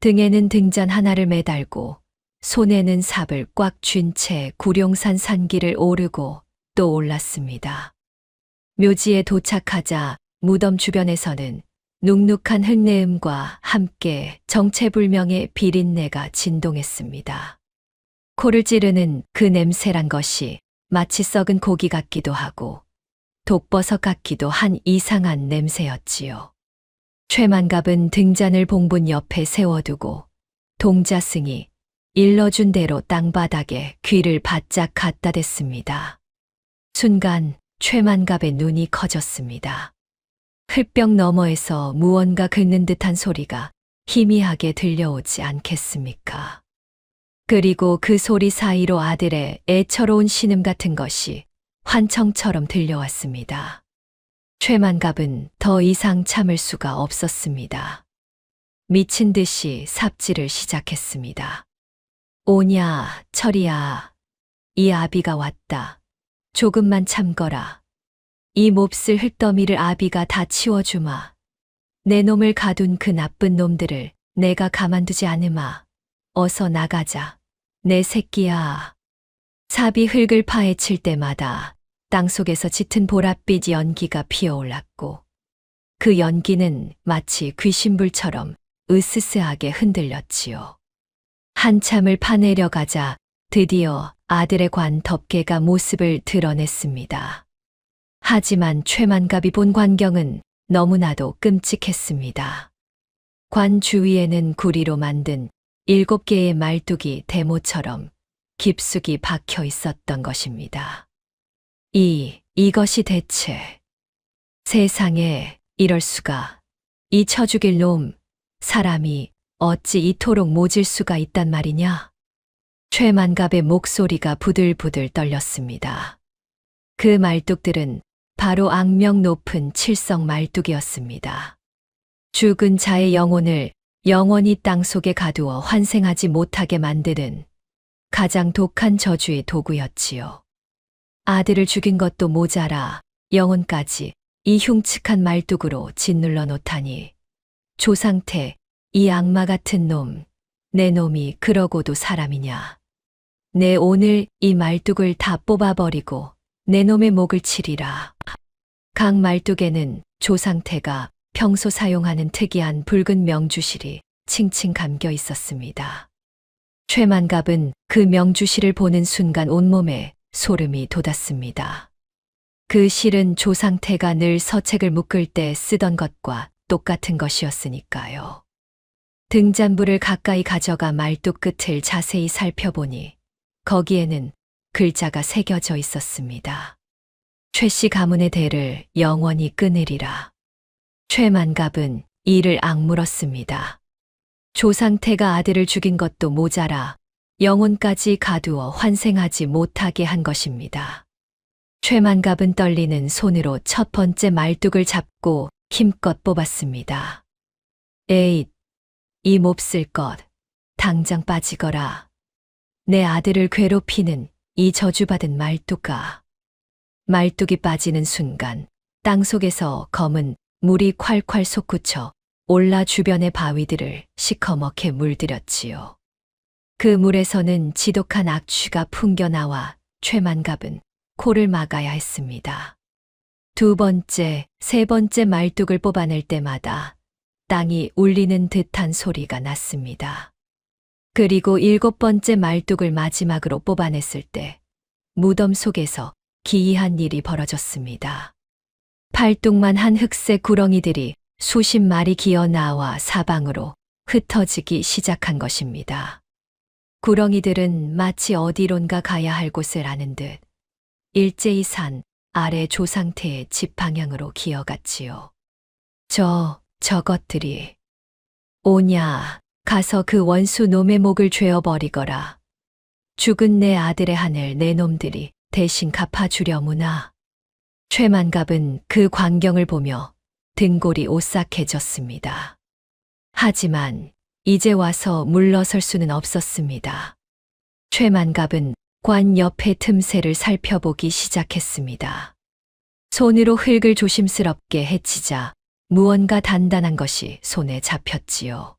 등에는 등잔 하나를 매달고 손에는 삽을 꽉 쥔 채 구룡산 산길을 오르고 또 올랐습니다. 묘지에 도착하자 무덤 주변에서는 눅눅한 흙내음과 함께 정체불명의 비린내가 진동했습니다. 코를 찌르는 그 냄새란 것이 마치 썩은 고기 같기도 하고 독버섯 같기도 한 이상한 냄새였지요. 최만갑은 등잔을 봉분 옆에 세워두고 동자승이 일러준 대로 땅바닥에 귀를 바짝 갖다 댔습니다. 순간 최만갑의 눈이 커졌습니다. 흙벽 너머에서 무언가 긁는 듯한 소리가 희미하게 들려오지 않겠습니까? 그리고 그 소리 사이로 아들의 애처로운 신음 같은 것이 환청처럼 들려왔습니다. 최만갑은 더 이상 참을 수가 없었습니다. 미친 듯이 삽질을 시작했습니다. 오냐, 철이야. 이 아비가 왔다. 조금만 참거라. 이 몹쓸 흙더미를 아비가 다 치워주마. 내 놈을 가둔 그 나쁜 놈들을 내가 가만두지 않으마. 어서 나가자. 내 새끼야. 삽이 흙을 파헤칠 때마다 땅속에서 짙은 보랏빛 연기가 피어올랐고 그 연기는 마치 귀신불처럼 으스스하게 흔들렸지요. 한참을 파내려가자 드디어 아들의 관 덮개가 모습을 드러냈습니다. 하지만 최만갑이 본 광경은 너무나도 끔찍했습니다. 관 주위에는 구리로 만든 7개의 말뚝이 대모처럼 깊숙이 박혀 있었던 것입니다. 이것이 대체 세상에 이럴 수가. 이 쳐죽일 놈, 사람이 어찌 이토록 모질 수가 있단 말이냐? 최만갑의 목소리가 부들부들 떨렸습니다. 그 말뚝들은 바로 악명 높은 칠성 말뚝이었습니다. 죽은 자의 영혼을 영원히 땅속에 가두어 환생하지 못하게 만드는 가장 독한 저주의 도구였지요. 아들을 죽인 것도 모자라 영혼까지 이 흉측한 말뚝으로 짓눌러 놓다니. 조상태, 이 악마 같은 놈, 내 놈이 그러고도 사람이냐. 내 오늘 이 말뚝을 다 뽑아버리고 내 놈의 목을 치리라. 각 말뚝에는 조상태가 평소 사용하는 특이한 붉은 명주실이 칭칭 감겨 있었습니다. 최만갑은 그 명주실을 보는 순간 온몸에 소름이 돋았습니다. 그 실은 조상태가 늘 서책을 묶을 때 쓰던 것과 똑같은 것이었으니까요. 등잔불을 가까이 가져가 말뚝 끝을 자세히 살펴보니 거기에는 글자가 새겨져 있었습니다. 최씨 가문의 대를 영원히 끊으리라. 최만갑은 이를 악물었습니다. 조상태가 아들을 죽인 것도 모자라 영혼까지 가두어 환생하지 못하게 한 것입니다. 최만갑은 떨리는 손으로 첫 번째 말뚝을 잡고 힘껏 뽑았습니다. 에잇, 이 몹쓸 것, 당장 빠지거라. 내 아들을 괴롭히는 이 저주받은 말뚝아. 말뚝이 빠지는 순간 땅속에서 검은 물이 콸콸 솟구쳐 올라 주변의 바위들을 시커멓게 물들였지요. 그 물에서는 지독한 악취가 풍겨나와 최만갑은 코를 막아야 했습니다. 두 번째, 세 번째 말뚝을 뽑아낼 때마다 땅이 울리는 듯한 소리가 났습니다. 그리고 일곱 번째 말뚝을 마지막으로 뽑아냈을 때 무덤 속에서 기이한 일이 벌어졌습니다. 팔뚝만한 흑색 구렁이들이 수십 마리 기어 나와 사방으로 흩어지기 시작한 것입니다. 구렁이들은 마치 어디론가 가야 할 곳을 아는 듯 일제히 산 아래 조상태의 집 방향으로 기어갔지요. 저것들이 오냐, 가서 그 원수 놈의 목을 죄어버리거라. 죽은 내 아들의 하늘 내 놈들이 대신 갚아주려무나. 최만갑은 그 광경을 보며 등골이 오싹해졌습니다. 하지만 이제 와서 물러설 수는 없었습니다. 최만갑은 관 옆의 틈새를 살펴보기 시작했습니다. 손으로 흙을 조심스럽게 헤치자 무언가 단단한 것이 손에 잡혔지요.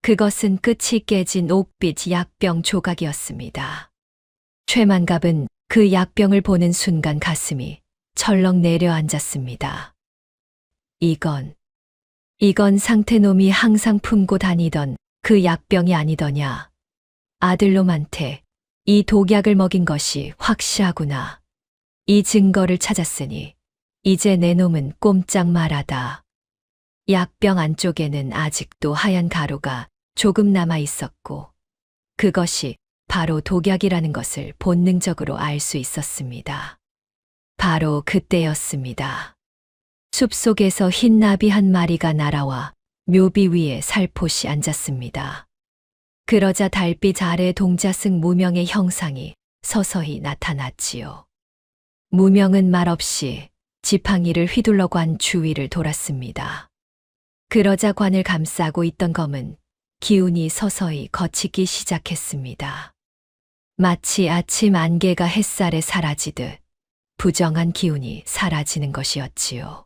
그것은 끝이 깨진 옥빛 약병 조각이었습니다. 최만갑은 그 약병을 보는 순간 가슴이 철렁 내려앉았습니다. 이건 상태놈이 항상 품고 다니던 그 약병이 아니더냐. 아들놈한테 이 독약을 먹인 것이 확실하구나. 이 증거를 찾았으니 이제 내 놈은 꼼짝 말하다. 약병 안쪽에는 아직도 하얀 가루가 조금 남아 있었고 그것이 바로 독약이라는 것을 본능적으로 알 수 있었습니다. 바로 그때였습니다. 숲속에서 흰 나비 한 마리가 날아와 묘비 위에 살포시 앉았습니다. 그러자 달빛 아래 동자승 무명의 형상이 서서히 나타났지요. 무명은 말없이 지팡이를 휘둘러 관 주위를 돌았습니다. 그러자 관을 감싸고 있던 검은 기운이 서서히 걷히기 시작했습니다. 마치 아침 안개가 햇살에 사라지듯 부정한 기운이 사라지는 것이었지요.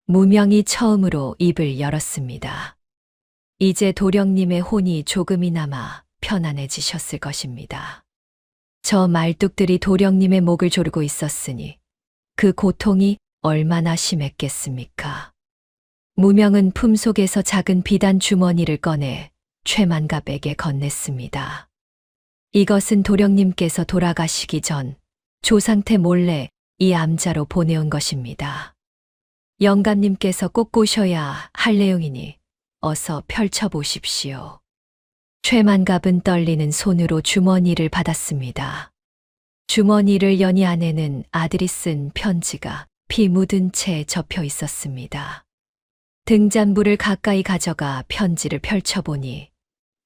무명이 처음으로 입을 열었습니다. 이제 도령님의 혼이 조금이나마 편안해지셨을 것입니다. 저 말뚝들이 도령님의 목을 조르고 있었으니 그 고통이 얼마나 심했겠습니까? 무명은 품속에서 작은 비단 주머니를 꺼내 최만갑에게 건넸습니다. 이것은 도령님께서 돌아가시기 전 조상태 몰래 이 암자로 보내온 것입니다. 영감님께서 꼭 보셔야 할 내용이니 어서 펼쳐보십시오. 최만갑은 떨리는 손으로 주머니를 받았습니다. 주머니를 여니 안에는 아들이 쓴 편지가 피 묻은 채 접혀 있었습니다. 등잔불을 가까이 가져가 편지를 펼쳐보니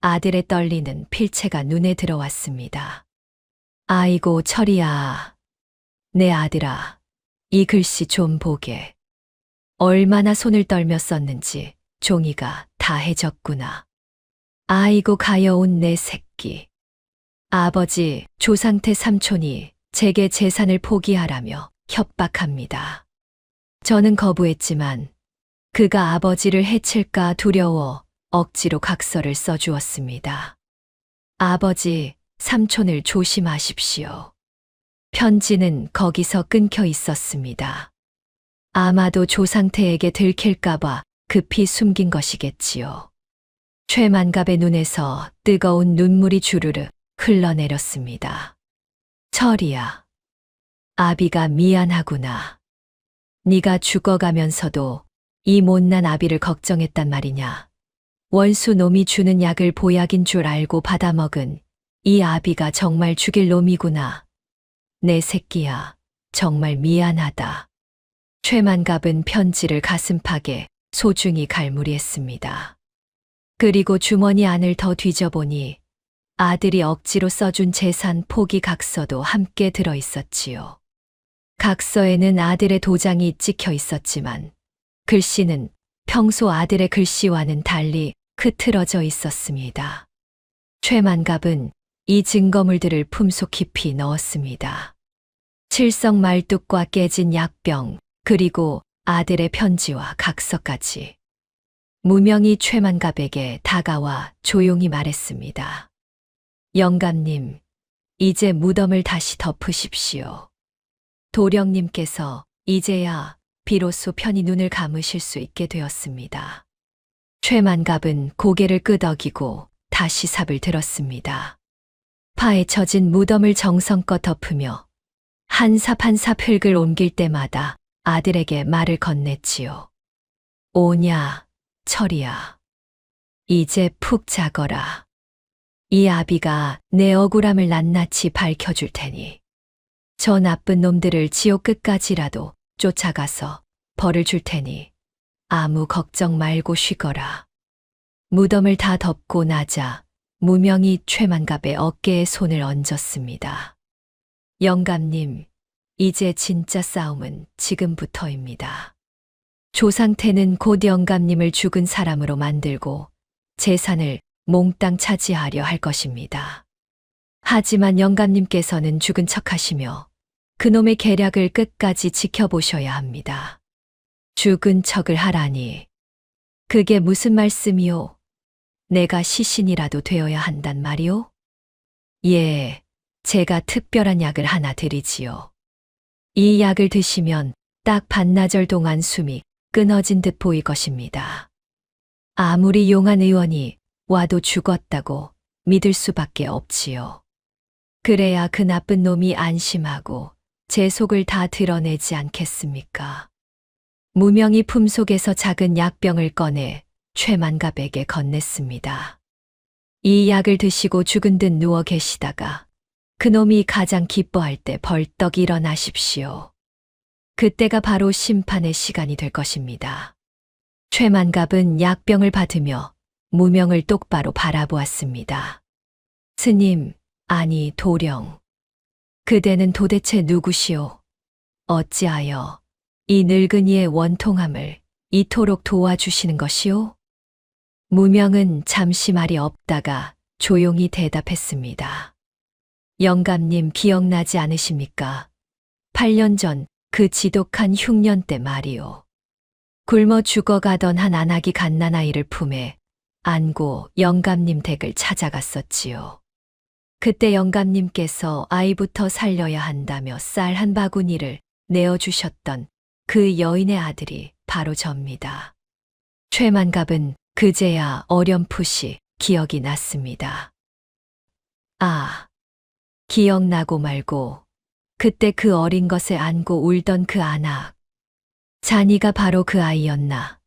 아들의 떨리는 필체가 눈에 들어왔습니다. 아이고 철이야. 내 아들아. 이 글씨 좀 보게. 얼마나 손을 떨며 썼는지 종이가 다 해졌구나. 아이고 가여운 내 새끼. 아버지 조상태 삼촌이 제게 재산을 포기하라며 협박합니다. 저는 거부했지만 그가 아버지를 해칠까 두려워 억지로 각서를 써주었습니다. 아버지, 삼촌을 조심하십시오. 편지는 거기서 끊겨 있었습니다. 아마도 조상태에게 들킬까봐 급히 숨긴 것이겠지요. 최만갑의 눈에서 뜨거운 눈물이 주르르 흘러내렸습니다. 철이야. 아비가 미안하구나. 네가 죽어가면서도 이 못난 아비를 걱정했단 말이냐. 원수 놈이 주는 약을 보약인 줄 알고 받아먹은 이 아비가 정말 죽일 놈이구나. 내 새끼야, 정말 미안하다. 최만갑은 편지를 가슴팍에 소중히 갈무리했습니다. 그리고 주머니 안을 더 뒤져보니 아들이 억지로 써준 재산 포기 각서도 함께 들어있었지요. 각서에는 아들의 도장이 찍혀 있었지만 글씨는 평소 아들의 글씨와는 달리 흐트러져 있었습니다. 최만갑은 이 증거물들을 품속 깊이 넣었습니다. 칠성 말뚝과 깨진 약병, 그리고 아들의 편지와 각서까지. 무명이 최만갑에게 다가와 조용히 말했습니다. 영감님, 이제 무덤을 다시 덮으십시오. 도령님께서 이제야 비로소 편히 눈을 감으실 수 있게 되었습니다. 최만갑은 고개를 끄덕이고 다시 삽을 들었습니다. 파헤쳐진 무덤을 정성껏 덮으며 한 삽 한 삽 흙을 옮길 때마다 아들에게 말을 건넸지요. 오냐, 철이야. 이제 푹 자거라. 이 아비가 내 억울함을 낱낱이 밝혀줄 테니 저 나쁜 놈들을 지옥 끝까지라도 쫓아가서 벌을 줄 테니 아무 걱정 말고 쉬거라. 무덤을 다 덮고 나자 무명이 최만갑의 어깨에 손을 얹었습니다. 영감님, 이제 진짜 싸움은 지금부터입니다. 조상태는 곧 영감님을 죽은 사람으로 만들고 재산을 몽땅 차지하려 할 것입니다. 하지만 영감님께서는 죽은 척하시며 그놈의 계략을 끝까지 지켜보셔야 합니다. 죽은 척을 하라니. 그게 무슨 말씀이오? 내가 시신이라도 되어야 한단 말이오? 예, 제가 특별한 약을 하나 드리지요. 이 약을 드시면 딱 반나절 동안 숨이 끊어진 듯 보일 것입니다. 아무리 용한 의원이 와도 죽었다고 믿을 수밖에 없지요. 그래야 그 나쁜 놈이 안심하고 제 속을 다 드러내지 않겠습니까? 무명이 품속에서 작은 약병을 꺼내 최만갑에게 건넸습니다. 이 약을 드시고 죽은 듯 누워 계시다가 그놈이 가장 기뻐할 때 벌떡 일어나십시오. 그때가 바로 심판의 시간이 될 것입니다. 최만갑은 약병을 받으며 무명을 똑바로 바라보았습니다. 스님, 아니 도령. 그대는 도대체 누구시오? 어찌하여 이 늙은이의 원통함을 이토록 도와주시는 것이오? 무명은 잠시 말이 없다가 조용히 대답했습니다. 영감님 기억나지 않으십니까? 8년 전 그 지독한 흉년 때 말이오. 굶어 죽어가던 한 안하기 갓난아이를 품에 안고 영감님 댁을 찾아갔었지요. 그때 영감님께서 아이부터 살려야 한다며 쌀 한 바구니를 내어주셨던 그 여인의 아들이 바로 접니다. 최만갑은 그제야 어렴풋이 기억이 났습니다. 아, 기억나고 말고 그때 그 어린 것을 안고 울던 그 안악. 자니가 바로 그 아이였나.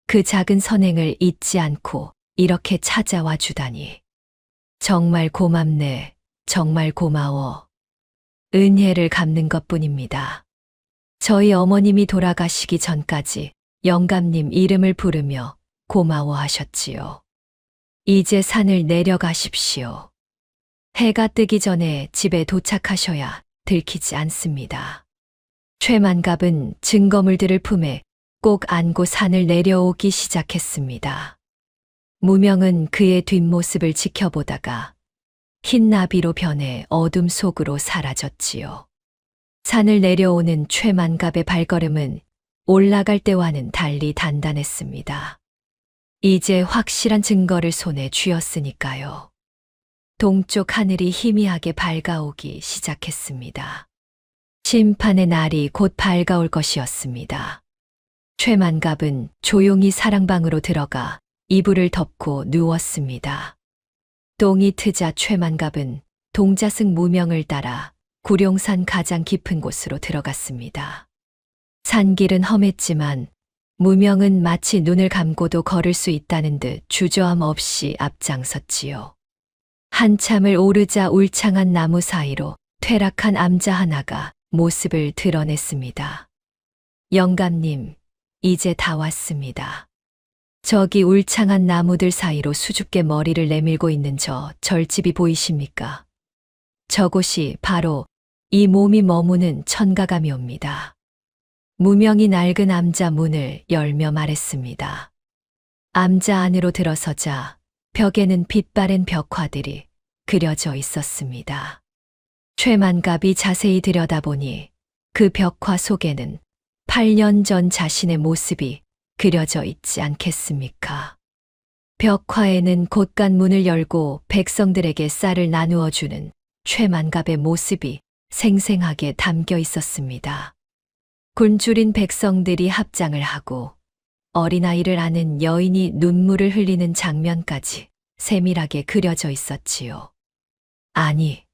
그 작은 선행을 잊지 않고 이렇게 찾아와 주다니. 정말 고맙네. 정말 고마워. 은혜를 갚는 것뿐입니다. 저희 어머님이 돌아가시기 전까지 영감님 이름을 부르며 고마워하셨지요. 이제 산을 내려가십시오. 해가 뜨기 전에 집에 도착하셔야 들키지 않습니다. 최만갑은 증거물들을 품에 꼭 안고 산을 내려오기 시작했습니다. 무명은 그의 뒷모습을 지켜보다가 흰 나비로 변해 어둠 속으로 사라졌지요. 산을 내려오는 최만갑의 발걸음은 올라갈 때와는 달리 단단했습니다. 이제 확실한 증거를 손에 쥐었으니까요. 동쪽 하늘이 희미하게 밝아오기 시작했습니다. 심판의 날이 곧 밝아올 것이었습니다. 최만갑은 조용히 사랑방으로 들어가 이불을 덮고 누웠습니다. 똥이 트자 최만갑은 동자승 무명을 따라 구룡산 가장 깊은 곳으로 들어갔습니다. 산길은 험했지만 무명은 마치 눈을 감고도 걸을 수 있다는 듯 주저함 없이 앞장섰지요. 한참을 오르자 울창한 나무 사이로 퇴락한 암자 하나가 모습을 드러냈습니다. 영감님, 이제 다 왔습니다. 저기 울창한 나무들 사이로 수줍게 머리를 내밀고 있는 저 절집이 보이십니까? 저곳이 바로 이 몸이 머무는 천가감이옵니다. 무명이 낡은 암자 문을 열며 말했습니다. 암자 안으로 들어서자 벽에는 빛바랜 벽화들이 그려져 있었습니다. 최만갑이 자세히 들여다보니 그 벽화 속에는 8년 전 자신의 모습이 그려져 있지 않겠습니까? 벽화에는 곳간 문을 열고 백성들에게 쌀을 나누어 주는 최만갑의 모습이 생생하게 담겨 있었습니다. 굶주린 백성들이 합장을 하고 어린아이를 안은 여인이 눈물을 흘리는 장면까지 세밀하게 그려져 있었지요. 아니,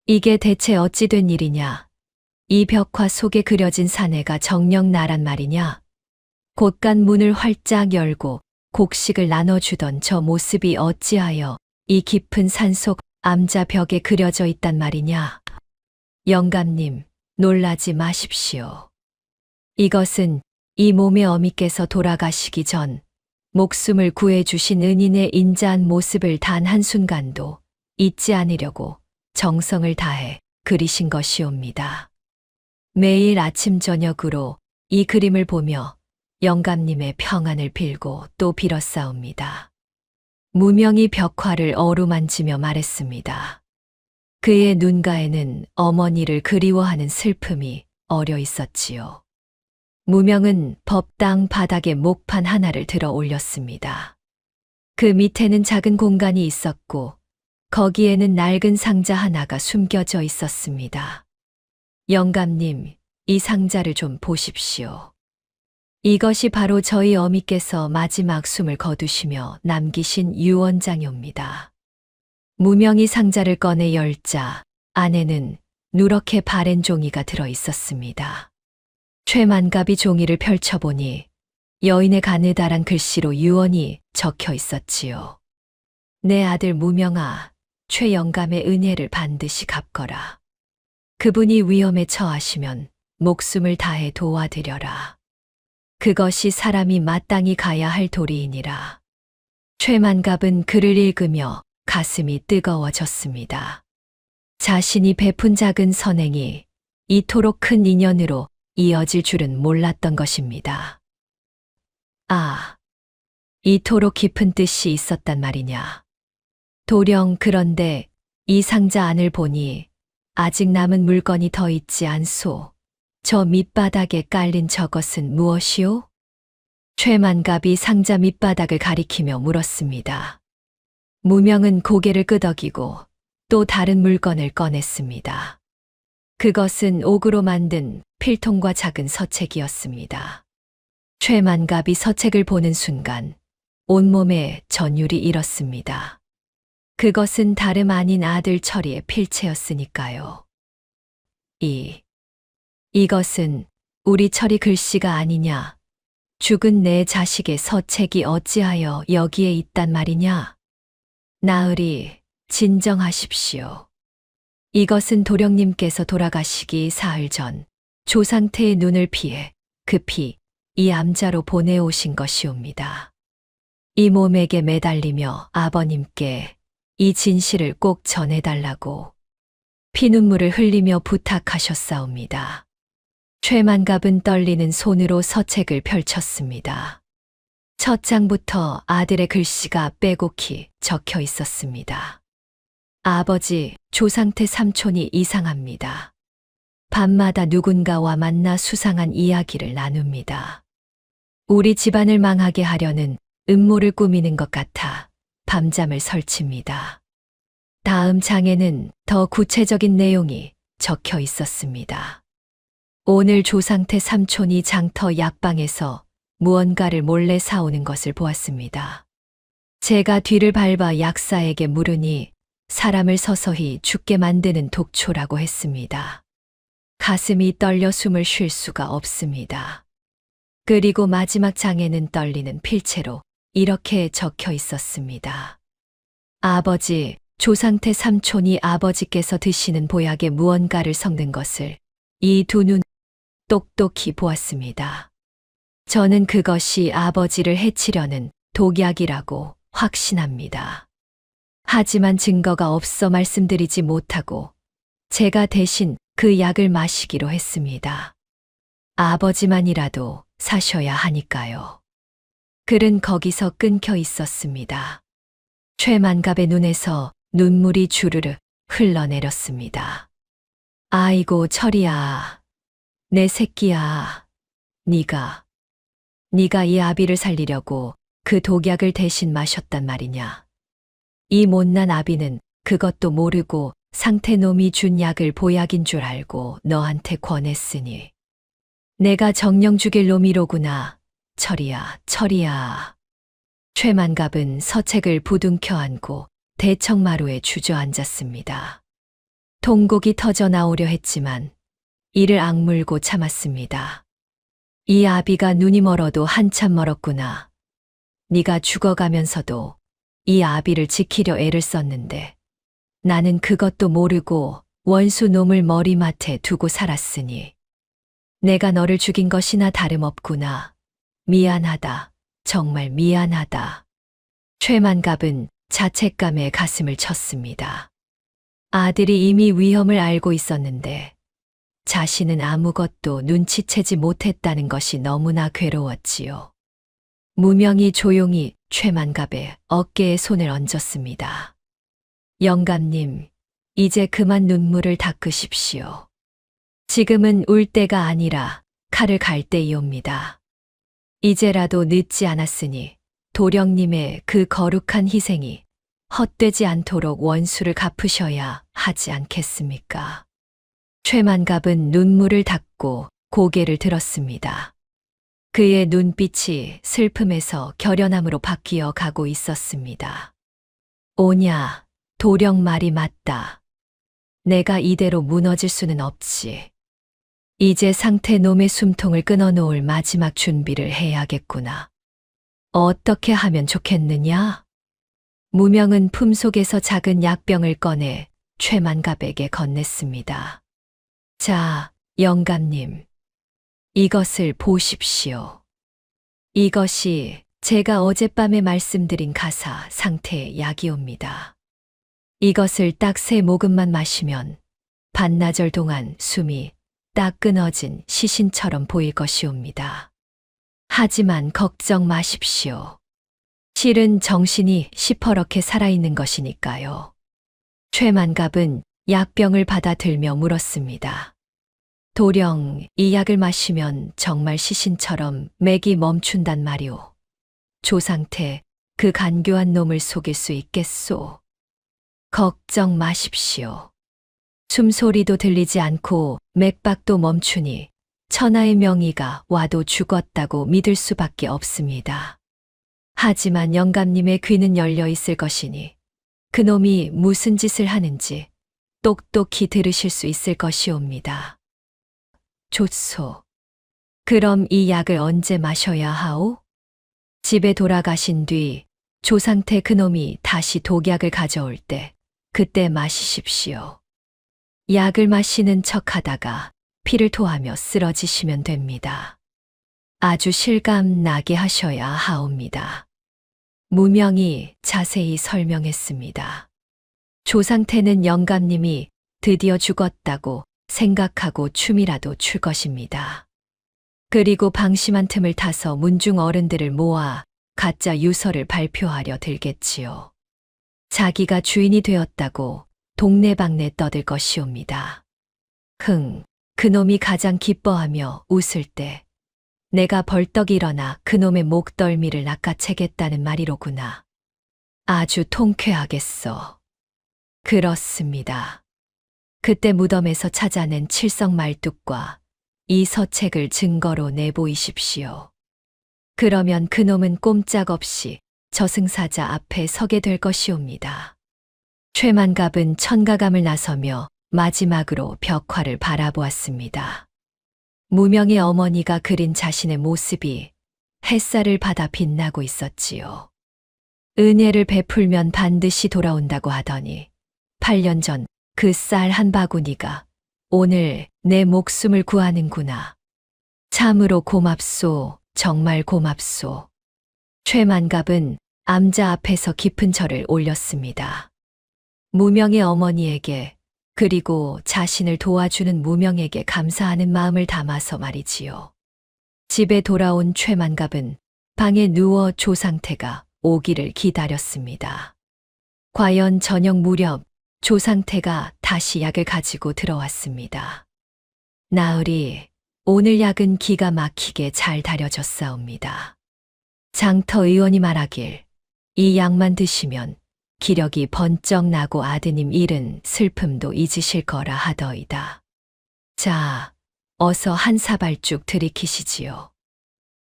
이게 대체 어찌 된 일이냐? 이 벽화 속에 그려진 사내가 정녕 나란 말이냐? 곳간 문을 활짝 열고 곡식을 나눠주던 저 모습이 어찌하여 이 깊은 산속 암자 벽에 그려져 있단 말이냐? 영감님, 놀라지 마십시오. 이것은 이 몸의 어미께서 돌아가시기 전 목숨을 구해주신 은인의 인자한 모습을 단 한순간도 잊지 않으려고 정성을 다해 그리신 것이옵니다. 매일 아침 저녁으로 이 그림을 보며 영감님의 평안을 빌고 또 빌었사옵니다. 무명이 벽화를 어루만지며 말했습니다. 그의 눈가에는 어머니를 그리워하는 슬픔이 어려 있었지요. 무명은 법당 바닥에 목판 하나를 들어 올렸습니다. 그 밑에는 작은 공간이 있었고 거기에는 낡은 상자 하나가 숨겨져 있었습니다. 영감님, 이 상자를 좀 보십시오. 이것이 바로 저희 어미께서 마지막 숨을 거두시며 남기신 유언장이옵니다. 무명이 상자를 꺼내 열자 안에는 누렇게 바랜 종이가 들어 있었습니다. 최만갑이 종이를 펼쳐보니 여인의 가느다란 글씨로 유언이 적혀 있었지요. 내 아들 무명아, 최 영감의 은혜를 반드시 갚거라. 그분이 위험에 처하시면 목숨을 다해 도와드려라. 그것이 사람이 마땅히 가야 할 도리이니라. 최만갑은 글을 읽으며 가슴이 뜨거워졌습니다. 자신이 베푼 작은 선행이 이토록 큰 인연으로 이어질 줄은 몰랐던 것입니다. 아, 이토록 깊은 뜻이 있었단 말이냐. 도령 그런데 이 상자 안을 보니 아직 남은 물건이 더 있지 않소. 저 밑바닥에 깔린 저것은 무엇이오? 최만갑이 상자 밑바닥을 가리키며 물었습니다. 무명은 고개를 끄덕이고 또 다른 물건을 꺼냈습니다. 그것은 옥으로 만든 필통과 작은 서책이었습니다. 최만갑이 서책을 보는 순간 온몸에 전율이 일었습니다. 그것은 다름 아닌 아들 철이의 필체였으니까요. 이것은 우리 철이 글씨가 아니냐? 죽은 내 자식의 서책이 어찌하여 여기에 있단 말이냐? 나으리, 진정하십시오. 이것은 도령님께서 돌아가시기 사흘 전 조상태의 눈을 피해 급히 이 암자로 보내오신 것이옵니다. 이 몸에게 매달리며 아버님께 이 진실을 꼭 전해달라고 피눈물을 흘리며 부탁하셨사옵니다. 최만갑은 떨리는 손으로 서책을 펼쳤습니다. 첫 장부터 아들의 글씨가 빼곡히 적혀 있었습니다. 아버지, 조상태 삼촌이 이상합니다. 밤마다 누군가와 만나 수상한 이야기를 나눕니다. 우리 집안을 망하게 하려는 음모를 꾸미는 것 같아 밤잠을 설칩니다. 다음 장에는 더 구체적인 내용이 적혀 있었습니다. 오늘 조상태 삼촌이 장터 약방에서 무언가를 몰래 사오는 것을 보았습니다. 제가 뒤를 밟아 약사에게 물으니 사람을 서서히 죽게 만드는 독초라고 했습니다. 가슴이 떨려 숨을 쉴 수가 없습니다. 그리고 마지막 장에는 떨리는 필체로 이렇게 적혀 있었습니다. 아버지, 조상태 삼촌이 아버지께서 드시는 보약에 무언가를 섞는 것을 이 두 눈 똑똑히 보았습니다. 저는 그것이 아버지를 해치려는 독약이라고 확신합니다. 하지만 증거가 없어 말씀드리지 못하고 제가 대신 그 약을 마시기로 했습니다. 아버지만이라도 사셔야 하니까요. 글은 거기서 끊겨 있었습니다. 최만갑의 눈에서 눈물이 주르르 흘러내렸습니다. 아이고 철이야. 내 새끼야. 네가 이 아비를 살리려고 그 독약을 대신 마셨단 말이냐. 이 못난 아비는 그것도 모르고 상태 놈이 준 약을 보약인 줄 알고 너한테 권했으니. 내가 정령 죽일 놈이로구나. 철이야, 철이야. 최만갑은 서책을 부둥켜 안고 대청마루에 주저앉았습니다. 통곡이 터져 나오려 했지만 이를 악물고 참았습니다. 이 아비가 눈이 멀어도 한참 멀었구나. 네가 죽어가면서도 이 아비를 지키려 애를 썼는데 나는 그것도 모르고 원수 놈을 머리맡에 두고 살았으니 내가 너를 죽인 것이나 다름없구나. 미안하다. 정말 미안하다. 최만갑은 자책감에 가슴을 쳤습니다. 아들이 이미 위험을 알고 있었는데 자신은 아무것도 눈치채지 못했다는 것이 너무나 괴로웠지요. 무명이 조용히 최만갑의 어깨에 손을 얹었습니다. 영감님, 이제 그만 눈물을 닦으십시오. 지금은 울 때가 아니라 칼을 갈 때이옵니다. 이제라도 늦지 않았으니 도령님의 그 거룩한 희생이 헛되지 않도록 원수를 갚으셔야 하지 않겠습니까? 최만갑은 눈물을 닦고 고개를 들었습니다. 그의 눈빛이 슬픔에서 결연함으로 바뀌어 가고 있었습니다. 오냐, 도령 말이 맞다. 내가 이대로 무너질 수는 없지. 이제 상태 놈의 숨통을 끊어놓을 마지막 준비를 해야겠구나. 어떻게 하면 좋겠느냐? 무명은 품속에서 작은 약병을 꺼내 최만갑에게 건넸습니다. 자, 영감님. 이것을 보십시오. 이것이 제가 어젯밤에 말씀드린 가사 상태의 약이옵니다. 이것을 딱 3모금만 마시면 반나절 동안 숨이 딱 끊어진 시신처럼 보일 것이옵니다. 하지만 걱정 마십시오. 실은 정신이 시퍼렇게 살아있는 것이니까요. 최만갑은 약병을 받아들며 물었습니다. 도령, 이 약을 마시면 정말 시신처럼 맥이 멈춘단 말이오. 조상태, 그 간교한 놈을 속일 수 있겠소. 걱정 마십시오. 숨소리도 들리지 않고 맥박도 멈추니 천하의 명의가 와도 죽었다고 믿을 수밖에 없습니다. 하지만 영감님의 귀는 열려 있을 것이니 그놈이 무슨 짓을 하는지 똑똑히 들으실 수 있을 것이옵니다. 좋소. 그럼 이 약을 언제 마셔야 하오? 집에 돌아가신 뒤 조상태 그놈이 다시 독약을 가져올 때 그때 마시십시오. 약을 마시는 척하다가 피를 토하며 쓰러지시면 됩니다. 아주 실감 나게 하셔야 하옵니다. 무명이 자세히 설명했습니다. 조상태는 영감님이 드디어 죽었다고 생각하고 춤이라도 출 것입니다. 그리고 방심한 틈을 타서 문중 어른들을 모아 가짜 유서를 발표하려 들겠지요. 자기가 주인이 되었다고 동네방네 떠들 것이옵니다. 그놈이 가장 기뻐하며 웃을 때 내가 벌떡 일어나 그놈의 목덜미를 낚아채겠다는 말이로구나. 아주 통쾌하겠어. 그렇습니다. 그때 무덤에서 찾아낸 칠성 말뚝과 이 서책을 증거로 내보이십시오. 그러면 그놈은 꼼짝없이 저승사자 앞에 서게 될 것이옵니다. 최만갑은 천가감을 나서며 마지막으로 벽화를 바라보았습니다. 무명의 어머니가 그린 자신의 모습이 햇살을 받아 빛나고 있었지요. 은혜를 베풀면 반드시 돌아온다고 하더니 8년 전 그 쌀 한 바구니가 오늘 내 목숨을 구하는구나. 참으로 고맙소. 정말 고맙소. 최만갑은 암자 앞에서 깊은 절을 올렸습니다. 무명의 어머니에게 그리고 자신을 도와주는 무명에게 감사하는 마음을 담아서 말이지요. 집에 돌아온 최만갑은 방에 누워 조상태가 오기를 기다렸습니다. 과연 저녁 무렵 조상태가 다시 약을 가지고 들어왔습니다. 나으리, 오늘 약은 기가 막히게 잘 다려졌사옵니다. 장터 의원이 말하길 이 약만 드시면 기력이 번쩍 나고 아드님 잃은 슬픔도 잊으실 거라 하더이다. 자, 어서 한 사발쭉 들이키시지요.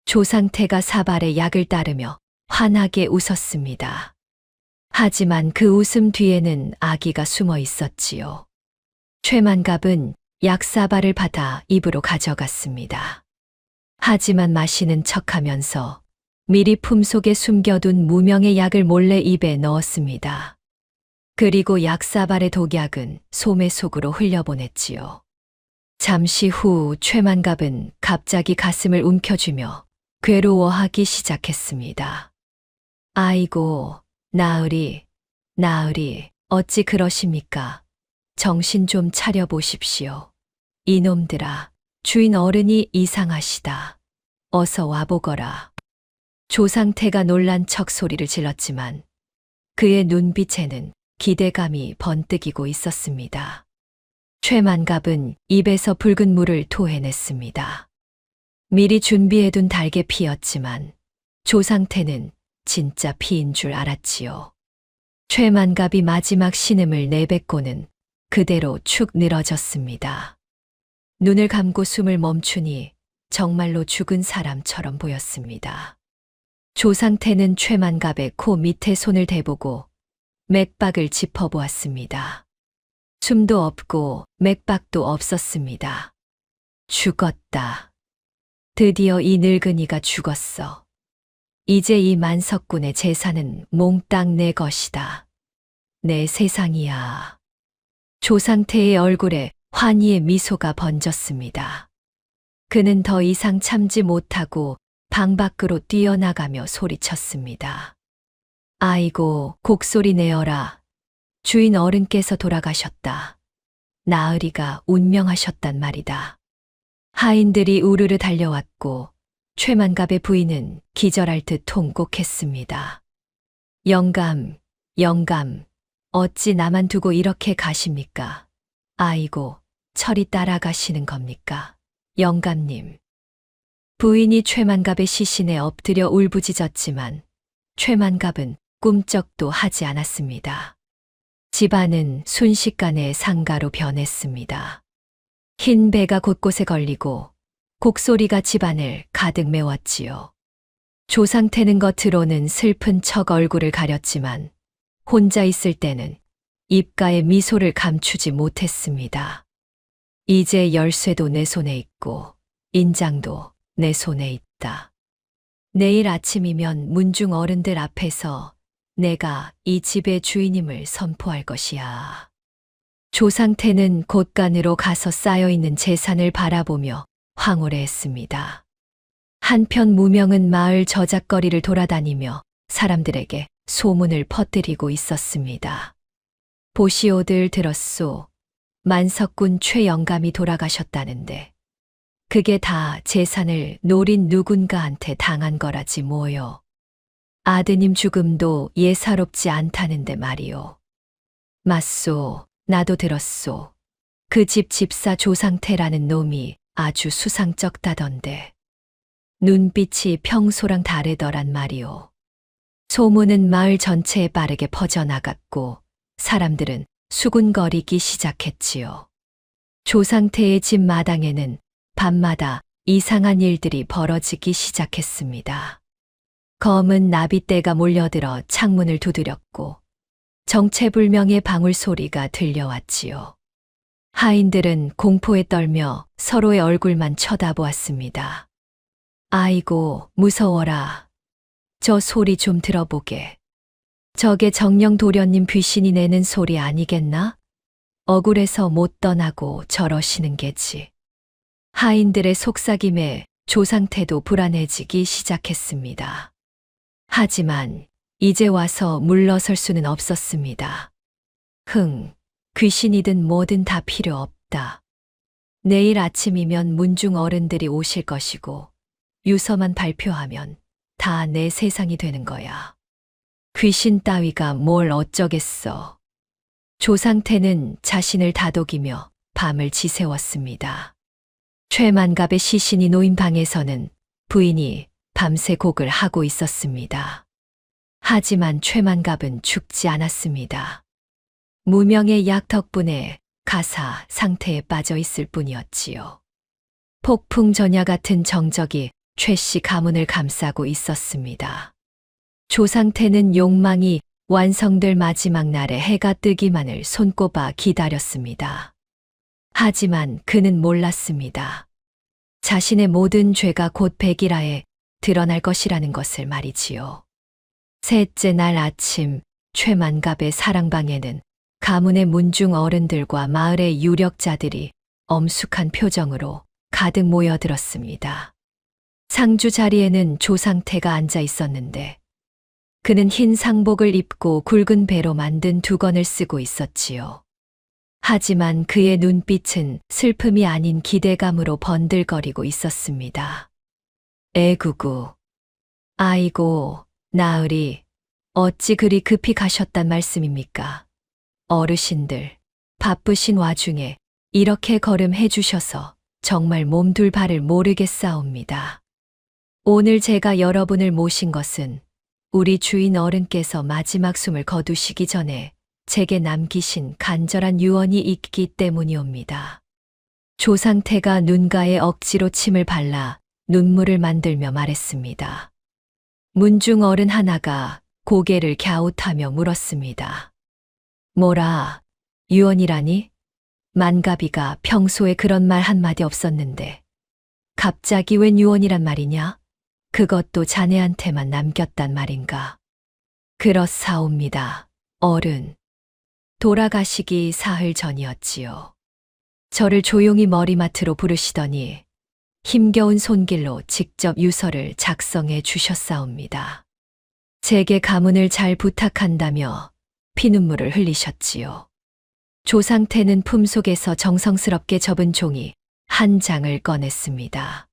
조상태가 사발에 약을 따르며 환하게 웃었습니다. 하지만 그 웃음 뒤에는 아기가 숨어 있었지요. 최만갑은 약사발을 받아 입으로 가져갔습니다. 하지만 마시는 척하면서 미리 품속에 숨겨둔 무명의 약을 몰래 입에 넣었습니다. 그리고 약사발의 독약은 소매 속으로 흘려보냈지요. 잠시 후 최만갑은 갑자기 가슴을 움켜쥐며 괴로워하기 시작했습니다. 아이고, 나으리, 나으리, 어찌 그러십니까? 정신 좀 차려보십시오. 이놈들아, 주인 어른이 이상하시다. 어서 와보거라. 조상태가 놀란 척 소리를 질렀지만 그의 눈빛에는 기대감이 번뜩이고 있었습니다. 최만갑은 입에서 붉은 물을 토해냈습니다. 미리 준비해둔 달개 피였지만 조상태는 진짜 피인 줄 알았지요. 최만갑이 마지막 신음을 내뱉고는 그대로 축 늘어졌습니다. 눈을 감고 숨을 멈추니 정말로 죽은 사람처럼 보였습니다. 조상태는 최만갑의 코 밑에 손을 대보고 맥박을 짚어보았습니다. 숨도 없고 맥박도 없었습니다. 죽었다. 드디어 이 늙은이가 죽었어. 이제 이 만석군의 재산은 몽땅 내 것이다. 내 세상이야. 조상태의 얼굴에 환희의 미소가 번졌습니다. 그는 더 이상 참지 못하고 방 밖으로 뛰어나가며 소리쳤습니다. 아이고, 곡소리 내어라. 주인 어른께서 돌아가셨다. 나으리가 운명하셨단 말이다. 하인들이 우르르 달려왔고 최만갑의 부인은 기절할 듯 통곡했습니다. 영감, 영감, 어찌 나만 두고 이렇게 가십니까? 아이고, 철이 따라가시는 겁니까? 영감님. 부인이 최만갑의 시신에 엎드려 울부짖었지만 최만갑은 꿈쩍도 하지 않았습니다. 집안은 순식간에 상가로 변했습니다. 흰 배가 곳곳에 걸리고 곡소리가 집안을 가득 메웠지요. 조상태는 겉으로는 슬픈 척 얼굴을 가렸지만 혼자 있을 때는 입가에 미소를 감추지 못했습니다. 이제 열쇠도 내 손에 있고 인장도 내 손에 있다. 내일 아침이면 문중 어른들 앞에서 내가 이 집의 주인임을 선포할 것이야. 조상태는 곳간으로 가서 쌓여있는 재산을 바라보며 황홀해했습니다. 한편 무명은 마을 저작거리를 돌아다니며 사람들에게 소문을 퍼뜨리고 있었습니다. 보시오들 들었소. 만석군 최영감이 돌아가셨다는데 그게 다 재산을 노린 누군가한테 당한 거라지 뭐요. 아드님 죽음도 예사롭지 않다는데 말이오. 맞소, 나도 들었소. 그 집 집사 조상태라는 놈이 아주 수상쩍다던데. 눈빛이 평소랑 다르더란 말이오. 소문은 마을 전체에 빠르게 퍼져나갔고 사람들은 수군거리기 시작했지요. 조상태의 집 마당에는 밤마다 이상한 일들이 벌어지기 시작했습니다. 검은 나비떼가 몰려들어 창문을 두드렸고 정체불명의 방울 소리가 들려왔지요. 하인들은 공포에 떨며 서로의 얼굴만 쳐다보았습니다. 아이고, 무서워라. 저 소리 좀 들어보게. 저게 정령도련님 귀신이 내는 소리 아니겠나? 억울해서 못 떠나고 저러시는 게지. 하인들의 속삭임에 조상태도 불안해지기 시작했습니다. 하지만 이제 와서 물러설 수는 없었습니다. 귀신이든 뭐든 다 필요 없다. 내일 아침이면 문중 어른들이 오실 것이고 유서만 발표하면 다 내 세상이 되는 거야. 귀신 따위가 뭘 어쩌겠어. 조상태는 자신을 다독이며 밤을 지새웠습니다. 최만갑의 시신이 놓인 방에서는 부인이 밤새 곡을 하고 있었습니다. 하지만 최만갑은 죽지 않았습니다. 무명의 약 덕분에 가사 상태에 빠져 있을 뿐이었지요. 폭풍 전야 같은 정적이 최씨 가문을 감싸고 있었습니다. 조상태는 욕망이 완성될 마지막 날에 해가 뜨기만을 손꼽아 기다렸습니다. 하지만 그는 몰랐습니다. 자신의 모든 죄가 곧 백일하에 드러날 것이라는 것을 말이지요. 셋째 날 아침 최만갑의 사랑방에는 가문의 문중 어른들과 마을의 유력자들이 엄숙한 표정으로 가득 모여들었습니다. 상주 자리에는 조상태가 앉아 있었는데 그는 흰 상복을 입고 굵은 배로 만든 두건을 쓰고 있었지요. 하지만 그의 눈빛은 슬픔이 아닌 기대감으로 번들거리고 있었습니다. 애구구, 아이고, 나으리, 어찌 그리 급히 가셨단 말씀입니까? 어르신들, 바쁘신 와중에 이렇게 걸음해 주셔서 정말 몸둘 바를 모르겠사옵니다. 오늘 제가 여러분을 모신 것은 우리 주인 어른께서 마지막 숨을 거두시기 전에 제게 남기신 간절한 유언이 있기 때문이옵니다. 조상태가 눈가에 억지로 침을 발라 눈물을 만들며 말했습니다. 문중 어른 하나가 고개를 갸웃하며 물었습니다. 뭐라, 유언이라니? 만갑이가 평소에 그런 말 한마디 없었는데 갑자기 웬 유언이란 말이냐? 그것도 자네한테만 남겼단 말인가? 그렇사옵니다, 어른. 돌아가시기 사흘 전이었지요. 저를 조용히 머리맡으로 부르시더니 힘겨운 손길로 직접 유서를 작성해 주셨사옵니다. 제게 가문을 잘 부탁한다며 피눈물을 흘리셨지요. 조상태는 품속에서 정성스럽게 접은 종이 한 장을 꺼냈습니다.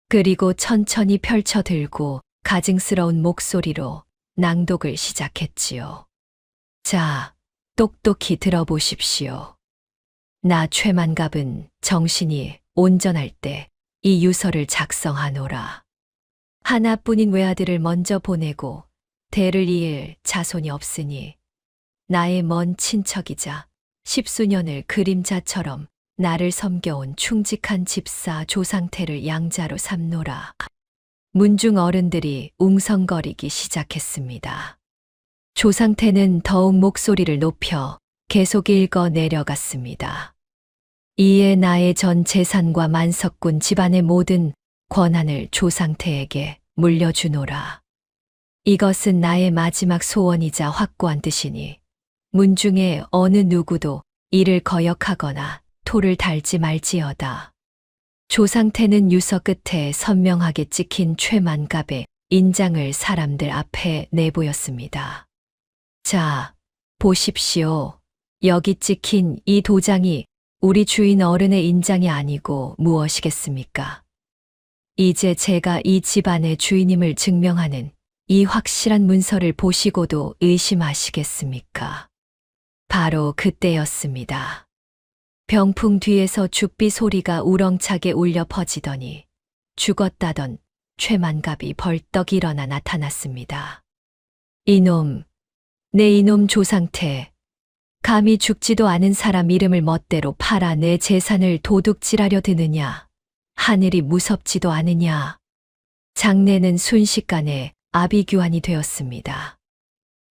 그리고 천천히 펼쳐 들고 가증스러운 목소리로 낭독을 시작했지요. 자, 똑똑히 들어보십시오. 나 최만갑은 정신이 온전할 때 이 유서를 작성하노라. 하나뿐인 외아들을 먼저 보내고 대를 이을 자손이 없으니 나의 먼 친척이자 십수년을 그림자처럼 나를 섬겨온 충직한 집사 조상태를 양자로 삼노라. 문중 어른들이 웅성거리기 시작했습니다. 조상태는 더욱 목소리를 높여 계속 읽어 내려갔습니다. 이에 나의 전 재산과 만석군 집안의 모든 권한을 조상태에게 물려주노라. 이것은 나의 마지막 소원이자 확고한 뜻이니 문중의 어느 누구도 이를 거역하거나 토를 달지 말지어다. 조상태는 유서 끝에 선명하게 찍힌 최만갑의 인장을 사람들 앞에 내보였습니다. 자, 보십시오. 여기 찍힌 이 도장이 우리 주인 어른의 인장이 아니고 무엇이겠습니까? 이제 제가 이 집안의 주인임을 증명하는 이 확실한 문서를 보시고도 의심하시겠습니까? 바로 그때였습니다. 병풍 뒤에서 죽비 소리가 우렁차게 울려 퍼지더니 죽었다던 최만갑이 벌떡 일어나 나타났습니다. 이놈, 내 이놈 조상태, 감히 죽지도 않은 사람 이름을 멋대로 팔아 내 재산을 도둑질하려 드느냐? 하늘이 무섭지도 않으냐? 장내는 순식간에 아비규환이 되었습니다.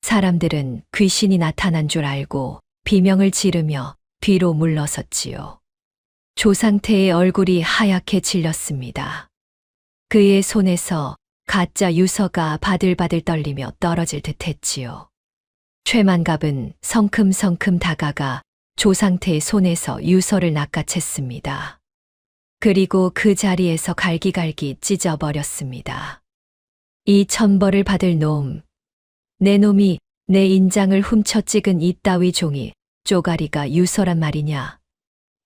사람들은 귀신이 나타난 줄 알고 비명을 지르며 뒤로 물러섰지요. 조상태의 얼굴이 하얗게 질렸습니다. 그의 손에서 가짜 유서가 바들바들 떨리며 떨어질 듯 했지요. 최만갑은 성큼성큼 다가가 조상태의 손에서 유서를 낚아챘습니다. 그리고 그 자리에서 갈기갈기 찢어버렸습니다. 이 천벌을 받을 놈, 내 놈이 내 인장을 훔쳐 찍은 이따위 종이 쪼가리가 유서란 말이냐.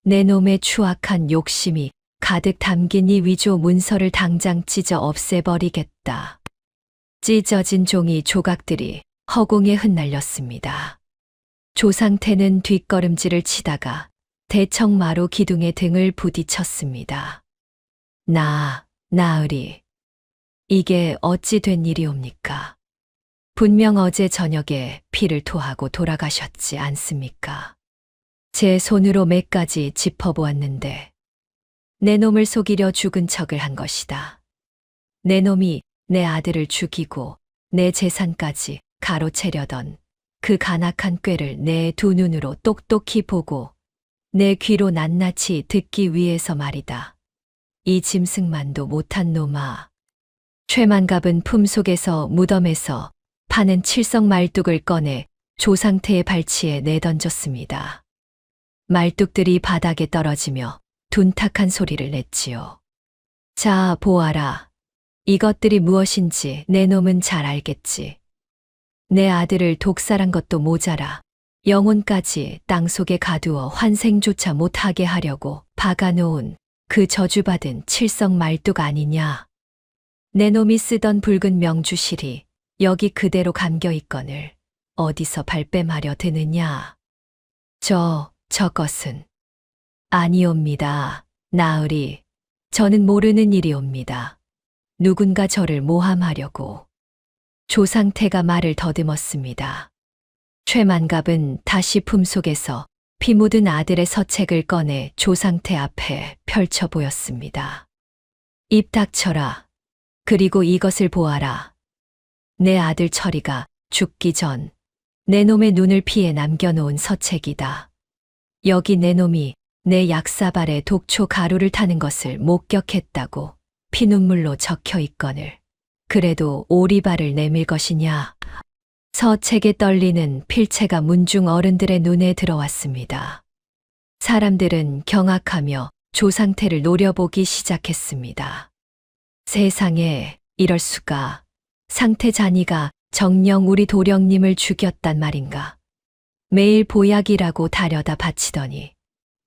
내 놈의 추악한 욕심이 가득 담긴 이 위조 문서를 당장 찢어 없애버리겠다. 찢어진 종이 조각들이 허공에 흩날렸습니다. 조상태는 뒷걸음질을 치다가 대청마루 기둥에 등을 부딪혔습니다. 나으리. 이게 어찌 된 일이옵니까? 분명 어제 저녁에 피를 토하고 돌아가셨지 않습니까? 제 손으로 몇 가지 짚어보았는데 내 놈을 속이려 죽은 척을 한 것이다. 내 놈이 내 아들을 죽이고 내 재산까지 가로채려던 그 간악한 꾀를 내 두 눈으로 똑똑히 보고 내 귀로 낱낱이 듣기 위해서 말이다. 이 짐승만도 못한 놈아. 최만갑은 품속에서 무덤에서 파는 칠성 말뚝을 꺼내 조상태의 발치에 내던졌습니다. 말뚝들이 바닥에 떨어지며 둔탁한 소리를 냈지요. 자, 보아라. 이것들이 무엇인지 내 놈은 잘 알겠지. 내 아들을 독살한 것도 모자라 영혼까지 땅속에 가두어 환생조차 못하게 하려고 박아놓은 그 저주받은 칠성 말뚝 아니냐. 내 놈이 쓰던 붉은 명주실이 여기 그대로 감겨 있거늘 어디서 발뺌하려 드느냐. 저것은 아니옵니다. 나으리, 저는 모르는 일이옵니다. 누군가 저를 모함하려고. 조상태가 말을 더듬었습니다. 최만갑은 다시 품속에서 피 묻은 아들의 서책을 꺼내 조상태 앞에 펼쳐 보였습니다. 입 닥쳐라. 그리고 이것을 보아라. 내 아들 철이가 죽기 전 내 놈의 눈을 피해 남겨놓은 서책이다. 여기 내 놈이 내 약사발에 독초 가루를 타는 것을 목격했다고 피눈물로 적혀 있거늘. 그래도 오리발을 내밀 것이냐. 서책에 떨리는 필체가 문중 어른들의 눈에 들어왔습니다. 사람들은 경악하며 조상태를 노려보기 시작했습니다. 세상에 이럴 수가. 상태 자니가 정녕 우리 도령님을 죽였단 말인가. 매일 보약이라고 다려다 바치더니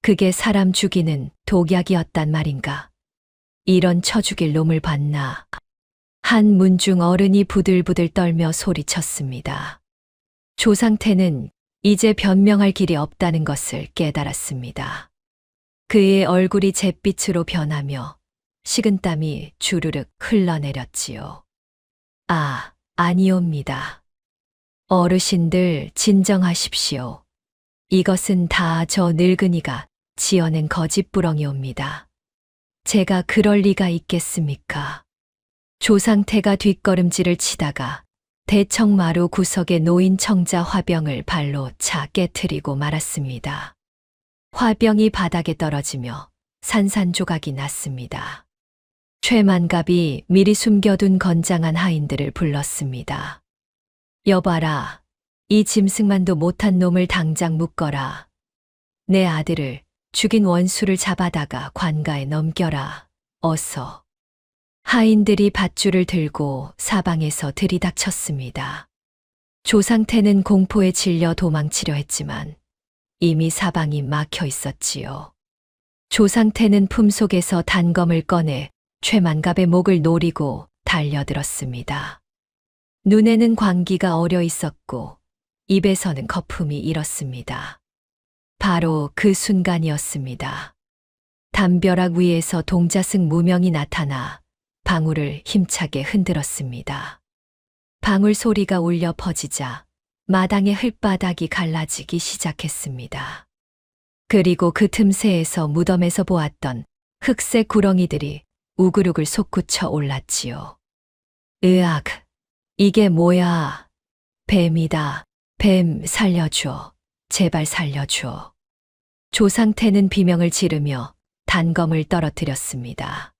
그게 사람 죽이는 독약이었단 말인가. 이런 쳐 죽일 놈을 봤나. 한 문중 어른이 부들부들 떨며 소리쳤습니다. 조상태는 이제 변명할 길이 없다는 것을 깨달았습니다. 그의 얼굴이 잿빛으로 변하며 식은땀이 주르륵 흘러내렸지요. 아니옵니다. 어르신들 진정하십시오. 이것은 다 저 늙은이가 지어낸 거짓부렁이옵니다. 제가 그럴 리가 있겠습니까? 조상태가 뒷걸음질을 치다가 대청마루 구석에 놓인 청자 화병을 발로 차 깨트리고 말았습니다. 화병이 바닥에 떨어지며 산산조각이 났습니다. 최만갑이 미리 숨겨둔 건장한 하인들을 불렀습니다. 여봐라, 이 짐승만도 못한 놈을 당장 묶어라. 내 아들을 죽인 원수를 잡아다가 관가에 넘겨라. 어서. 하인들이 밧줄을 들고 사방에서 들이닥쳤습니다. 조상태는 공포에 질려 도망치려 했지만 이미 사방이 막혀 있었지요. 조상태는 품속에서 단검을 꺼내 최만갑의 목을 노리고 달려들었습니다. 눈에는 광기가 어려 있었고 입에서는 거품이 일었습니다. 바로 그 순간이었습니다. 담벼락 위에서 동자승 무명이 나타나 방울을 힘차게 흔들었습니다. 방울 소리가 울려 퍼지자 마당의 흙바닥이 갈라지기 시작했습니다. 그리고 그 틈새에서 무덤에서 보았던 흑색 구렁이들이 우글우글 솟구쳐 올랐지요. 으악, 이게 뭐야? 뱀이다. 뱀 살려줘. 제발 살려줘. 조상태는 비명을 지르며 단검을 떨어뜨렸습니다.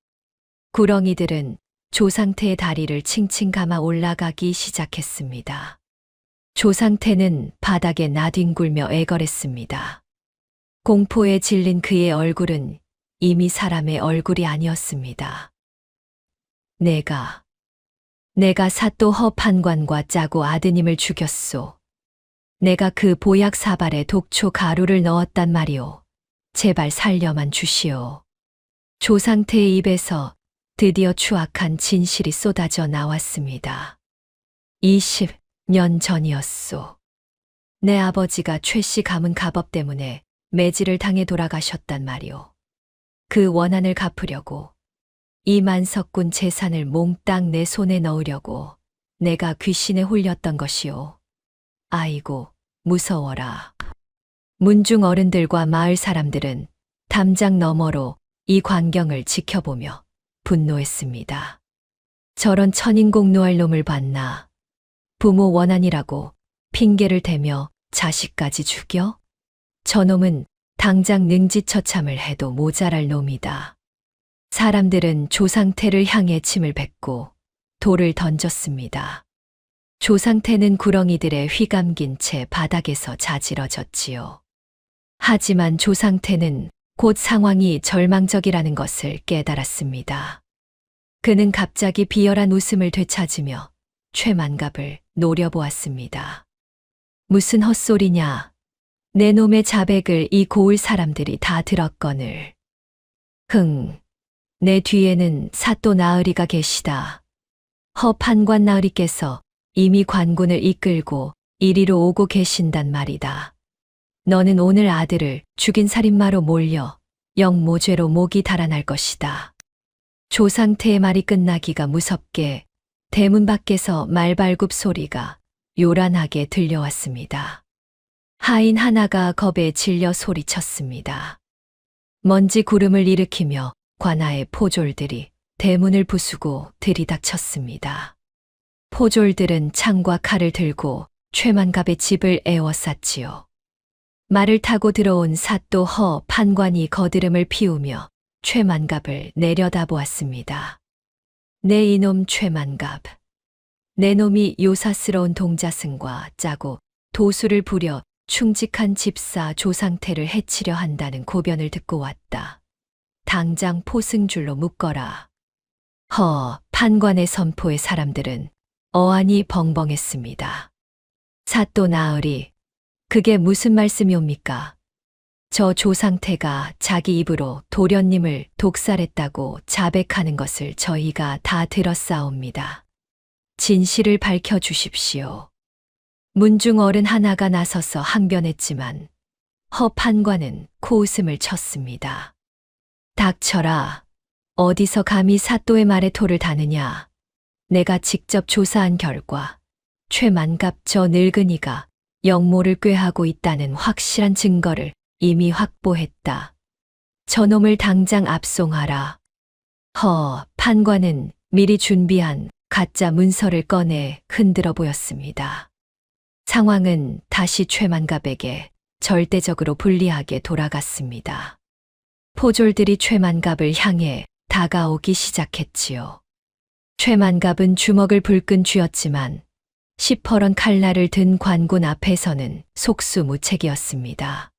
구렁이들은 조상태의 다리를 칭칭 감아 올라가기 시작했습니다. 조상태는 바닥에 나뒹굴며 애걸했습니다. 공포에 질린 그의 얼굴은 이미 사람의 얼굴이 아니었습니다. 내가 사또 허판관과 짜고 아드님을 죽였소. 내가 그 보약 사발에 독초 가루를 넣었단 말이오. 제발 살려만 주시오. 조상태의 입에서 드디어 추악한 진실이 쏟아져 나왔습니다. 20년 전이었소. 내 아버지가 최 씨 가문 가법 때문에 매질을 당해 돌아가셨단 말이오. 그 원한을 갚으려고 이 만석군 재산을 몽땅 내 손에 넣으려고 내가 귀신에 홀렸던 것이오. 아이고, 무서워라. 문중 어른들과 마을 사람들은 담장 너머로 이 광경을 지켜보며 분노했습니다. 저런 천인공노할 놈을 봤나. 부모 원한이라고 핑계를 대며 자식까지 죽여? 저놈은 당장 능지처참을 해도 모자랄 놈이다. 사람들은 조상태를 향해 침을 뱉고 돌을 던졌습니다. 조상태는 구렁이들의 휘감긴 채 바닥에서 자지러졌지요. 하지만 조상태는 곧 상황이 절망적이라는 것을 깨달았습니다. 그는 갑자기 비열한 웃음을 되찾으며 최만갑을 노려보았습니다. 무슨 헛소리냐. 내 놈의 자백을 이 고을 사람들이 다 들었거늘. 내 뒤에는 사또 나으리가 계시다. 허 판관 나으리께서 이미 관군을 이끌고 이리로 오고 계신단 말이다. 너는 오늘 아들을 죽인 살인마로 몰려 영모죄로 목이 달아날 것이다. 조상태의 말이 끝나기가 무섭게 대문 밖에서 말발굽 소리가 요란하게 들려왔습니다. 하인 하나가 겁에 질려 소리쳤습니다. 먼지 구름을 일으키며 관아의 포졸들이 대문을 부수고 들이닥쳤습니다. 포졸들은 창과 칼을 들고 최만갑의 집을 에워쌌지요. 말을 타고 들어온 사또 허 판관이 거드름을 피우며 최만갑을 내려다보았습니다. 내 이놈 최만갑. 내 놈이 요사스러운 동자승과 짜고 도수를 부려 충직한 집사 조상태를 해치려 한다는 고변을 듣고 왔다. 당장 포승줄로 묶어라. 허 판관의 선포에 사람들은 어안이 벙벙했습니다. 사또 나으리, 그게 무슨 말씀이옵니까? 저 조상태가 자기 입으로 도련님을 독살했다고 자백하는 것을 저희가 다 들었사옵니다. 진실을 밝혀주십시오. 문중 어른 하나가 나서서 항변했지만 허 판관은 코웃음을 쳤습니다. 닥쳐라. 어디서 감히 사또의 말에 토를 다느냐. 내가 직접 조사한 결과 최만갑 저 늙은이가 영모를 꾀하고 있다는 확실한 증거를 이미 확보했다. 저놈을 당장 압송하라. 허 판관은 미리 준비한 가짜 문서를 꺼내 흔들어 보였습니다. 상황은 다시 최만갑에게 절대적으로 불리하게 돌아갔습니다. 포졸들이 최만갑을 향해 다가오기 시작했지요. 최만갑은 주먹을 불끈 쥐었지만 시퍼런 칼날을 든 관군 앞에서는 속수무책이었습니다.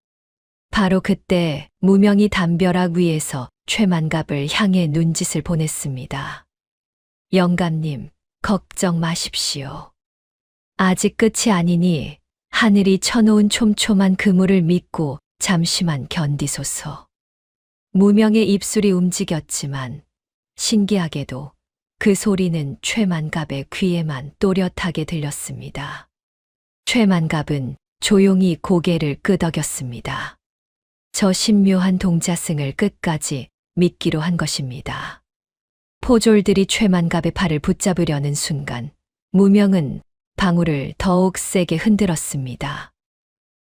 바로 그때 무명이 담벼락 위에서 최만갑을 향해 눈짓을 보냈습니다. 영감님, 걱정 마십시오. 아직 끝이 아니니 하늘이 쳐놓은 촘촘한 그물을 믿고 잠시만 견디소서. 무명의 입술이 움직였지만 신기하게도 그 소리는 최만갑의 귀에만 또렷하게 들렸습니다. 최만갑은 조용히 고개를 끄덕였습니다. 저 신묘한 동자승을 끝까지 믿기로 한 것입니다. 포졸들이 최만갑의 팔을 붙잡으려는 순간 무명은 방울을 더욱 세게 흔들었습니다.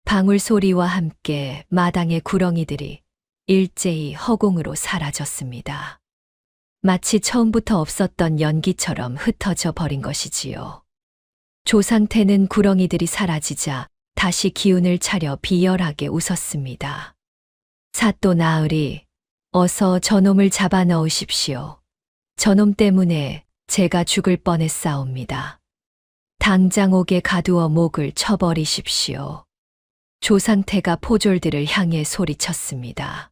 방울 소리와 함께 마당의 구렁이들이 일제히 허공으로 사라졌습니다. 마치 처음부터 없었던 연기처럼 흩어져 버린 것이지요. 조상태는 구렁이들이 사라지자 다시 기운을 차려 비열하게 웃었습니다. 사또 나으리, 어서 저놈을 잡아 넣으십시오. 저놈 때문에 제가 죽을 뻔했사옵니다. 당장 옥에 가두어 목을 쳐버리십시오. 조상태가 포졸들을 향해 소리쳤습니다.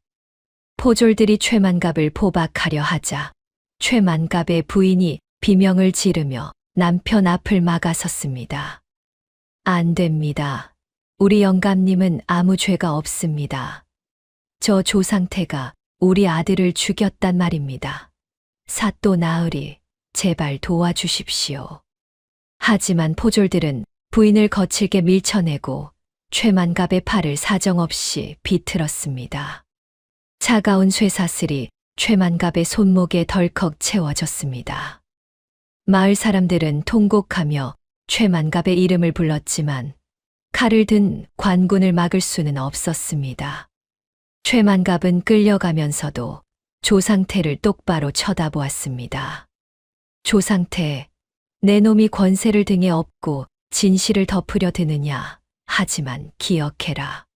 포졸들이 최만갑을 포박하려 하자 최만갑의 부인이 비명을 지르며 남편 앞을 막아섰습니다. 안 됩니다. 우리 영감님은 아무 죄가 없습니다. 저 조상태가 우리 아들을 죽였단 말입니다. 사또 나으리, 제발 도와주십시오. 하지만 포졸들은 부인을 거칠게 밀쳐내고 최만갑의 팔을 사정없이 비틀었습니다. 차가운 쇠사슬이 최만갑의 손목에 덜컥 채워졌습니다. 마을 사람들은 통곡하며 최만갑의 이름을 불렀지만 칼을 든 관군을 막을 수는 없었습니다. 최만갑은 끌려가면서도 조상태를 똑바로 쳐다보았습니다. 조상태, 내 놈이 권세를 등에 업고 진실을 덮으려 드느냐. 하지만 기억해라.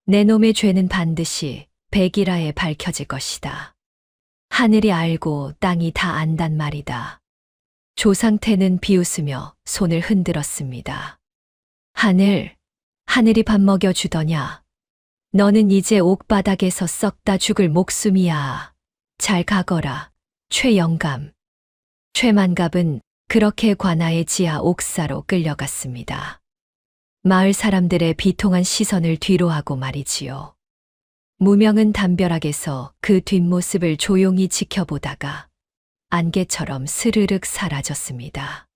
내 놈의 죄는 반드시 백일하에 밝혀질 것이다. 하늘이 알고 땅이 다 안단 말이다. 조상태는 비웃으며 손을 흔들었습니다. 하늘이 밥 먹여주더냐. 너는 이제 옥바닥에서 썩다 죽을 목숨이야. 잘 가거라, 최영감. 최만갑은 그렇게 관아의 지하 옥사로 끌려갔습니다. 마을 사람들의 비통한 시선을 뒤로하고 말이지요. 무명은 담벼락에서 그 뒷모습을 조용히 지켜보다가 안개처럼 스르륵 사라졌습니다.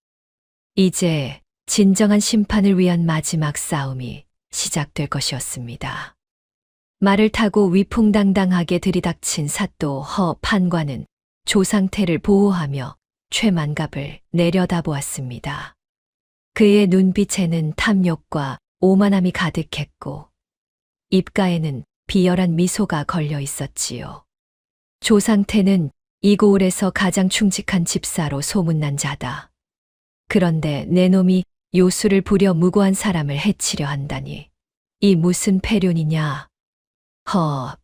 이제 진정한 심판을 위한 마지막 싸움이 시작될 것이었습니다. 말을 타고 위풍당당하게 들이닥친 사또 허 판관은 조상태를 보호하며 최만갑을 내려다보았습니다. 그의 눈빛에는 탐욕과 오만함이 가득했고 입가에는 비열한 미소가 걸려 있었지요. 조상태는 이 고을에서 가장 충직한 집사로 소문난 자다. 그런데 내 놈이 요술을 부려 무고한 사람을 해치려 한다니. 이 무슨 패륜이냐.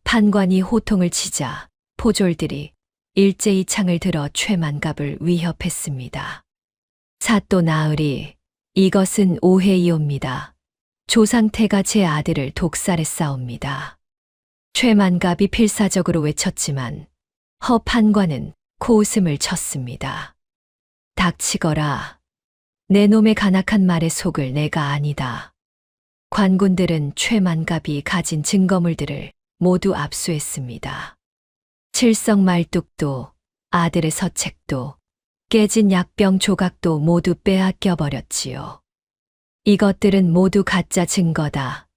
판관이 호통을 치자 포졸들이 일제히 창을 들어 최만갑을 위협했습니다. 사또 나으리, 이것은 오해이옵니다. 조상태가 제 아들을 독살했사옵니다. 최만갑이 필사적으로 외쳤지만 허 판관은 코웃음을 쳤습니다. 닥치거라. 내 놈의 간악한 말에 속을 내가 아니다. 관군들은 최만갑이 가진 증거물들을 모두 압수했습니다. 칠성 말뚝도, 아들의 서책도, 깨진 약병 조각도 모두 빼앗겨 버렸지요. 이것들은 모두 가짜 증거다.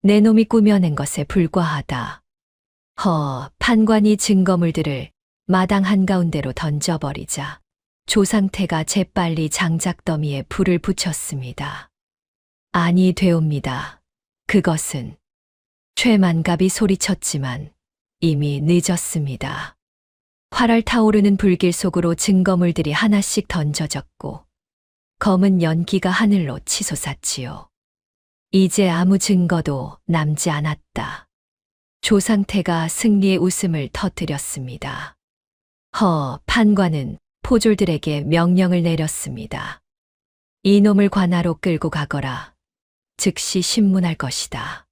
내 놈이 꾸며낸 것에 불과하다. 판관이 증거물들을 마당 한가운데로 던져버리자 조상태가 재빨리 장작더미에 불을 붙였습니다. 아니 되옵니다. 그것은. 최만갑이 소리쳤지만 이미 늦었습니다. 활활 타오르는 불길 속으로 증거물들이 하나씩 던져졌고 검은 연기가 하늘로 치솟았지요. 이제 아무 증거도 남지 않았다. 조상태가 승리의 웃음을 터뜨렸습니다. 판관은 포졸들에게 명령을 내렸습니다. 이놈을 관아로 끌고 가거라. 즉시 신문할 것이다.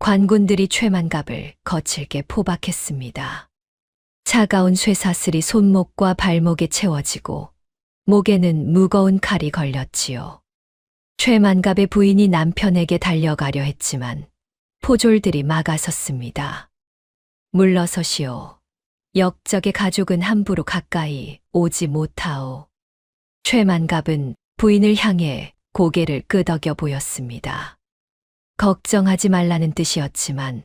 관군들이 최만갑을 거칠게 포박했습니다. 차가운 쇠사슬이 손목과 발목에 채워지고 목에는 무거운 칼이 걸렸지요. 최만갑의 부인이 남편에게 달려가려 했지만 포졸들이 막아섰습니다. 물러서시오. 역적의 가족은 함부로 가까이 오지 못하오. 최만갑은 부인을 향해 고개를 끄덕여 보였습니다. 걱정하지 말라는 뜻이었지만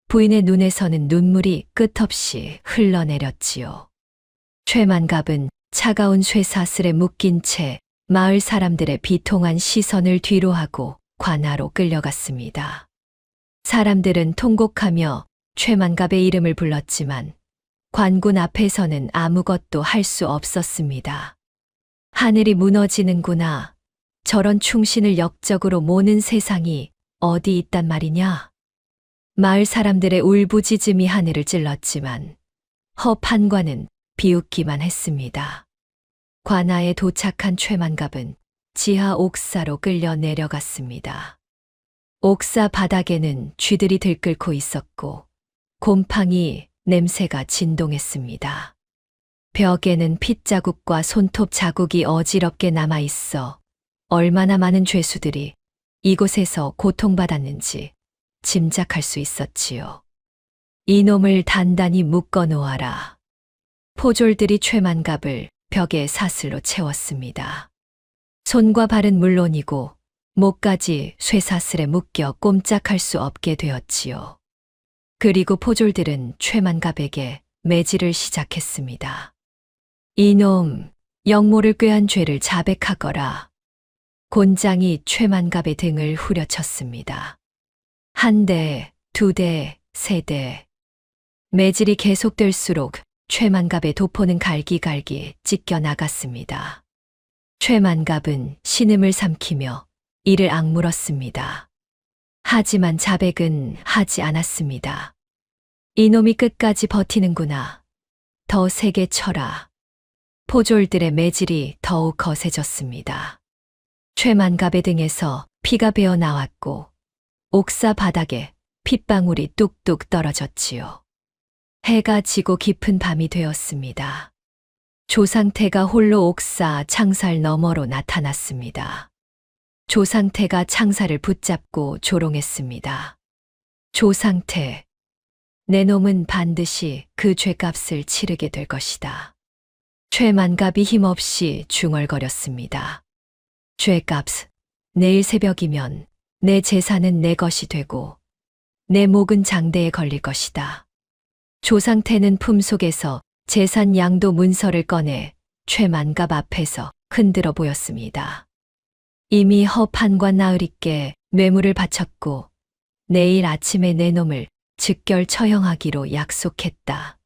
부인의 눈에서는 눈물이 끝없이 흘러내렸지요. 최만갑은 차가운 쇠사슬에 묶인 채 마을 사람들의 비통한 시선을 뒤로하고 관아로 끌려갔습니다. 사람들은 통곡하며 최만갑의 이름을 불렀지만 관군 앞에서는 아무것도 할 수 없었습니다. 하늘이 무너지는구나. 저런 충신을 역적으로 모는 세상이 어디 있단 말이냐. 마을 사람들의 울부짖음이 하늘을 찔렀지만 허 판관은 비웃기만 했습니다. 관아에 도착한 최만갑은 지하 옥사로 끌려 내려갔습니다. 옥사 바닥에는 쥐들이 들끓고 있었고 곰팡이 냄새가 진동했습니다. 벽에는 핏자국과 손톱 자국이 어지럽게 남아 있어 얼마나 많은 죄수들이 이곳에서 고통받았는지 짐작할 수 있었지요. 이놈을 단단히 묶어 놓아라. 포졸들이 최만갑을 벽에 사슬로 채웠습니다. 손과 발은 물론이고 목까지 쇠사슬에 묶여 꼼짝할 수 없게 되었지요. 그리고 포졸들은 최만갑에게 매질을 시작했습니다. 이놈, 영모를 꾀한 죄를 자백하거라. 곤장이 최만갑의 등을 후려쳤습니다. 한 대, 두 대, 세 대. 매질이 계속될수록 최만갑의 도포는 갈기갈기 찢겨 나갔습니다. 최만갑은 신음을 삼키며 이를 악물었습니다. 하지만 자백은 하지 않았습니다. 이놈이 끝까지 버티는구나. 더 세게 쳐라. 포졸들의 매질이 더욱 거세졌습니다. 최만갑의 등에서 피가 배어 나왔고 옥사 바닥에 핏방울이 뚝뚝 떨어졌지요. 해가 지고 깊은 밤이 되었습니다. 조상태가 홀로 옥사 창살 너머로 나타났습니다. 조상태가 창살을 붙잡고 조롱했습니다. 조상태, 내 놈은 반드시 그 죄값을 치르게 될 것이다. 최만갑이 힘없이 중얼거렸습니다. 죄값, 내일 새벽이면 내 재산은 내 것이 되고 내 목은 장대에 걸릴 것이다. 조상태는 품속에서 재산 양도 문서를 꺼내 최만갑 앞에서 흔들어 보였습니다. 이미 허 판관 나으리께 뇌물을 바쳤고 내일 아침에 내 놈을 즉결 처형하기로 약속했다.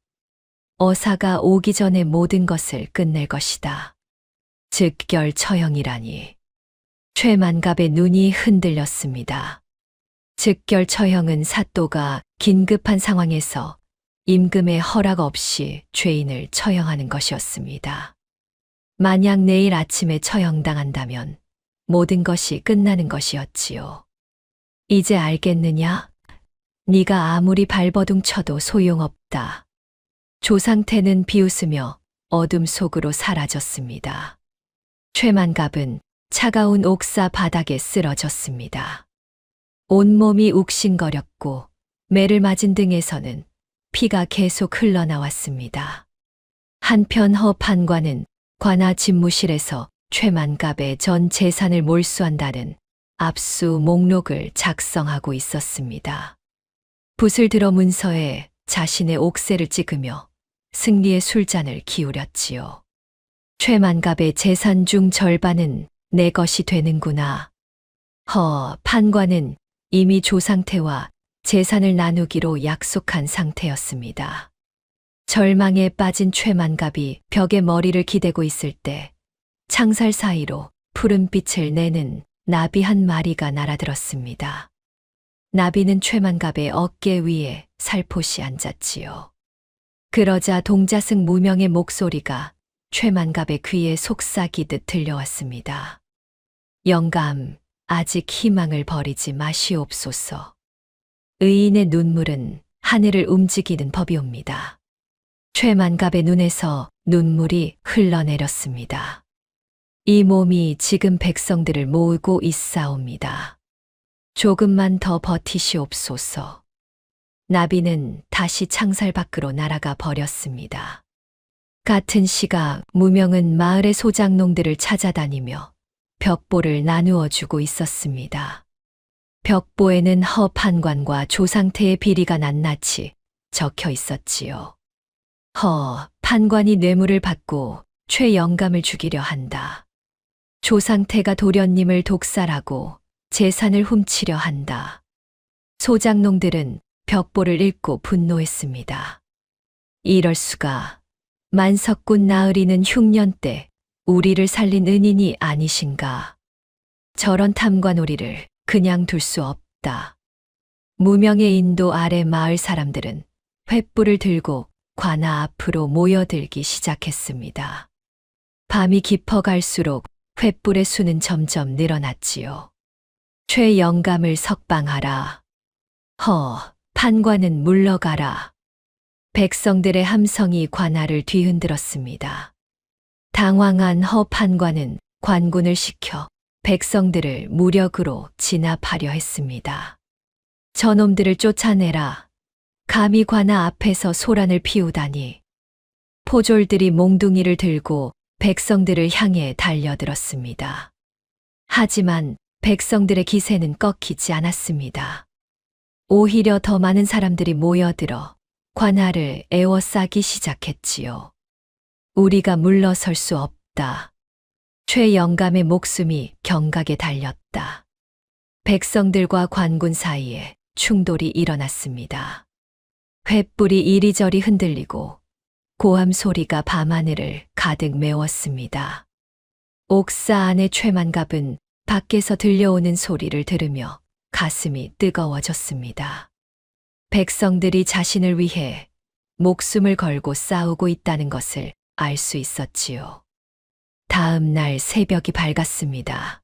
어사가 오기 전에 모든 것을 끝낼 것이다. 즉결 처형이라니. 최만갑의 눈이 흔들렸습니다. 즉결 처형은 사또가 긴급한 상황에서 임금의 허락 없이 죄인을 처형하는 것이었습니다. 만약 내일 아침에 처형당한다면 모든 것이 끝나는 것이었지요. 이제 알겠느냐? 네가 아무리 발버둥 쳐도 소용없다. 조상태는 비웃으며 어둠 속으로 사라졌습니다. 최만갑은 차가운 옥사 바닥에 쓰러졌습니다. 온몸이 욱신거렸고 매를 맞은 등에서는 피가 계속 흘러나왔습니다. 한편 허 판관은 관아 집무실에서 최만갑의 전 재산을 몰수한다는 압수 목록을 작성하고 있었습니다. 붓을 들어 문서에 자신의 옥새를 찍으며 승리의 술잔을 기울였지요. 최만갑의 재산 중 절반은 내 것이 되는구나. 허 판관은 이미 조상태와 재산을 나누기로 약속한 상태였습니다. 절망에 빠진 최만갑이 벽에 머리를 기대고 있을 때 창살 사이로 푸른 빛을 내는 나비 한 마리가 날아들었습니다. 나비는 최만갑의 어깨 위에 살포시 앉았지요. 그러자 동자승 무명의 목소리가 최만갑의 귀에 속삭이듯 들려왔습니다. 영감, 아직 희망을 버리지 마시옵소서. 의인의 눈물은 하늘을 움직이는 법이옵니다. 최만갑의 눈에서 눈물이 흘러내렸습니다. 이 몸이 지금 백성들을 모으고 있사옵니다. 조금만 더 버티시옵소서. 나비는 다시 창살 밖으로 날아가 버렸습니다. 같은 시각 무명은 마을의 소장농들을 찾아다니며 벽보를 나누어 주고 있었습니다. 벽보에는 허 판관과 조상태의 비리가 낱낱이 적혀 있었지요. 허 판관이 뇌물을 받고 최 영감을 죽이려 한다. 조상태가 도련님을 독살하고 재산을 훔치려 한다. 소장농들은 벽보를 읽고 분노했습니다. 이럴 수가. 만석군 나으리는 흉년 때 우리를 살린 은인이 아니신가. 저런 탐관오리를 그냥 둘 수 없다. 무명의 인도 아래 마을 사람들은 횃불을 들고 관아 앞으로 모여들기 시작했습니다. 밤이 깊어갈수록 횃불의 수는 점점 늘어났지요. 최 영감을 석방하라. 허, 판관은 물러가라. 백성들의 함성이 관아를 뒤흔들었습니다. 당황한 허 판관은 관군을 시켜 백성들을 무력으로 진압하려 했습니다. 저놈들을 쫓아내라. 감히 관아 앞에서 소란을 피우다니. 포졸들이 몽둥이를 들고 백성들을 향해 달려들었습니다. 하지만 백성들의 기세는 꺾이지 않았습니다. 오히려 더 많은 사람들이 모여들어 관할을 에워싸기 시작했지요. 우리가 물러설 수 없다. 최 영감의 목숨이 경각에 달렸다. 백성들과 관군 사이에 충돌이 일어났습니다. 횃불이 이리저리 흔들리고 고함 소리가 밤하늘을 가득 메웠습니다. 옥사 안의 최만갑은 밖에서 들려오는 소리를 들으며 가슴이 뜨거워졌습니다. 백성들이 자신을 위해 목숨을 걸고 싸우고 있다는 것을 알 수 있었지요. 다음 날 새벽이 밝았습니다.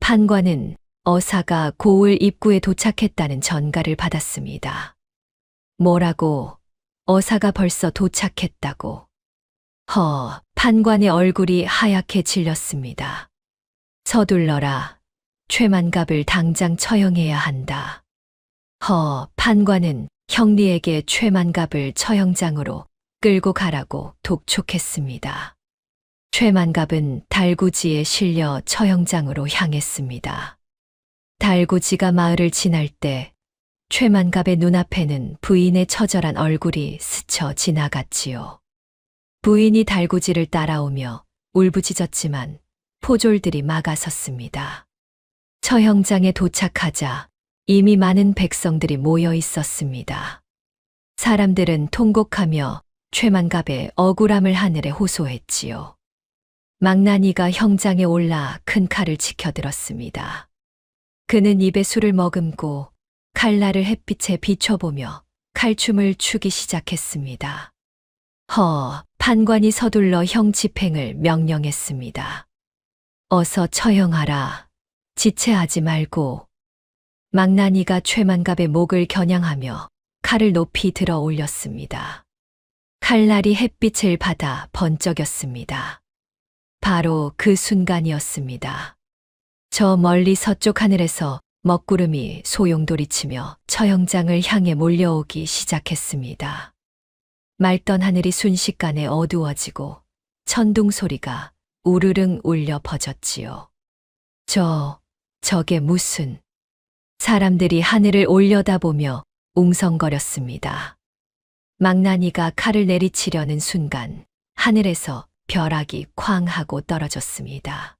판관은 어사가 고을 입구에 도착했다는 전가를 받았습니다. 뭐라고? 어사가 벌써 도착했다고. 판관의 얼굴이 하얗게 질렸습니다. 서둘러라. 최만갑을 당장 처형해야 한다. 판관은 형리에게 최만갑을 처형장으로 끌고 가라고 독촉했습니다. 최만갑은 달구지에 실려 처형장으로 향했습니다. 달구지가 마을을 지날 때 최만갑의 눈앞에는 부인의 처절한 얼굴이 스쳐 지나갔지요. 부인이 달구지를 따라오며 울부짖었지만 포졸들이 막아섰습니다. 처형장에 도착하자 이미 많은 백성들이 모여 있었습니다. 사람들은 통곡하며 최만갑의 억울함을 하늘에 호소했지요. 망나니가 형장에 올라 큰 칼을 치켜들었습니다. 그는 입에 술을 머금고 칼날을 햇빛에 비춰보며 칼춤을 추기 시작했습니다. 판관이 서둘러 형 집행을 명령했습니다. 어서 처형하라. 지체하지 말고. 망나니가 최만갑의 목을 겨냥하며 칼을 높이 들어 올렸습니다. 칼날이 햇빛을 받아 번쩍였습니다. 바로 그 순간이었습니다. 저 멀리 서쪽 하늘에서 먹구름이 소용돌이치며 처형장을 향해 몰려오기 시작했습니다. 맑던 하늘이 순식간에 어두워지고 천둥 소리가 우르릉 울려 퍼졌지요. 저게 무슨... 사람들이 하늘을 올려다보며 웅성거렸습니다. 망나니가 칼을 내리치려는 순간 하늘에서 벼락이 쾅 하고 떨어졌습니다.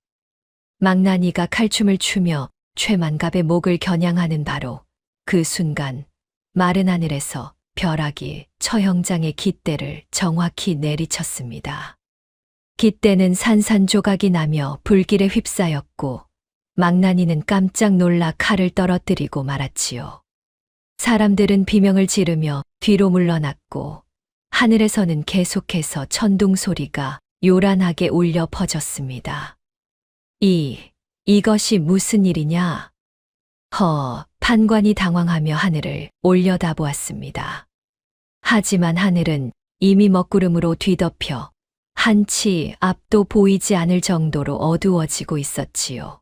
망나니가 칼춤을 추며 최만갑의 목을 겨냥하는 바로 그 순간 마른 하늘에서 벼락이 처형장의 깃대를 정확히 내리쳤습니다. 깃대는 산산조각이 나며 불길에 휩싸였고 망나니는 깜짝 놀라 칼을 떨어뜨리고 말았지요. 사람들은 비명을 지르며 뒤로 물러났고 하늘에서는 계속해서 천둥 소리가 요란하게 울려 퍼졌습니다. 이것이 무슨 일이냐? 판관이 당황하며 하늘을 올려다보았습니다. 하지만 하늘은 이미 먹구름으로 뒤덮여 한치 앞도 보이지 않을 정도로 어두워지고 있었지요.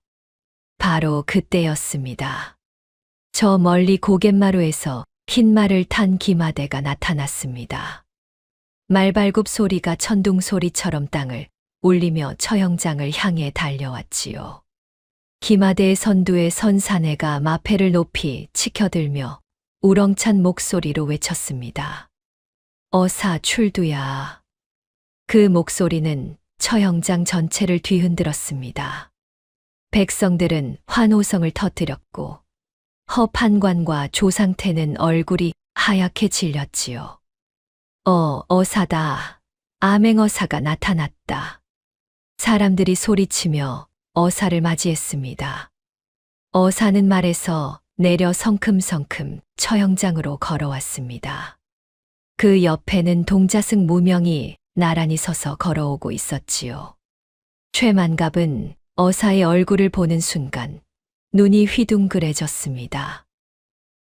바로 그때였습니다. 저 멀리 고갯마루에서 흰 말을 탄 기마대가 나타났습니다. 말발굽 소리가 천둥 소리처럼 땅을 울리며 처형장을 향해 달려왔지요. 기마대의 선두에 선 사내가 마패를 높이 치켜들며 우렁찬 목소리로 외쳤습니다. 어사 출두야. 그 목소리는 처형장 전체를 뒤흔들었습니다. 백성들은 환호성을 터뜨렸고 판관과 조상태는 얼굴이 하얗게 질렸지요. 어사다. 암행어사가 나타났다. 사람들이 소리치며 어사를 맞이했습니다. 어사는 말에서 내려 성큼성큼 처형장으로 걸어왔습니다. 그 옆에는 동자승 무명이 나란히 서서 걸어오고 있었지요. 최만갑은 어사의 얼굴을 보는 순간 눈이 휘둥그레졌습니다.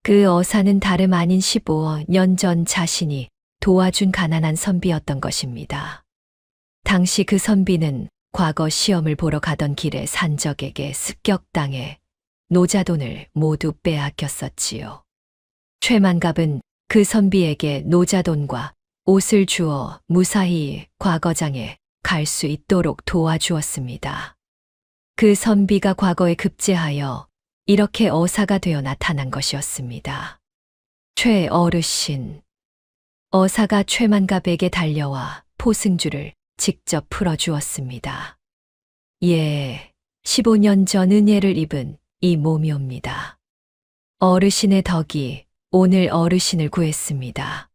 그 어사는 다름 아닌 15년 전 자신이 도와준 가난한 선비였던 것입니다. 당시 그 선비는 과거 시험을 보러 가던 길에 산적에게 습격당해 노자돈을 모두 빼앗겼었지요. 최만갑은 그 선비에게 노자돈과 옷을 주어 무사히 과거장에 갈 수 있도록 도와주었습니다. 그 선비가 과거에 급제하여 이렇게 어사가 되어 나타난 것이었습니다. 최 어르신. 어사가 최만갑에게 달려와 포승줄을 직접 풀어주었습니다. 예, 15년 전 은혜를 입은 이 몸이옵니다. 어르신의 덕이 오늘 어르신을 구했습니다.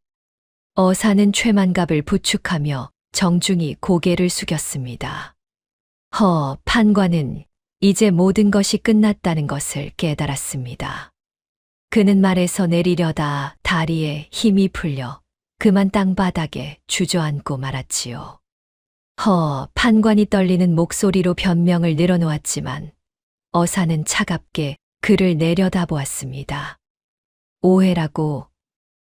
어사는 최만갑을 부축하며 정중히 고개를 숙였습니다. 판관은 이제 모든 것이 끝났다는 것을 깨달았습니다. 그는 말에서 내리려다 다리에 힘이 풀려 그만 땅바닥에 주저앉고 말았지요. 판관이 떨리는 목소리로 변명을 늘어놓았지만 어사는 차갑게 그를 내려다보았습니다. 오해라고.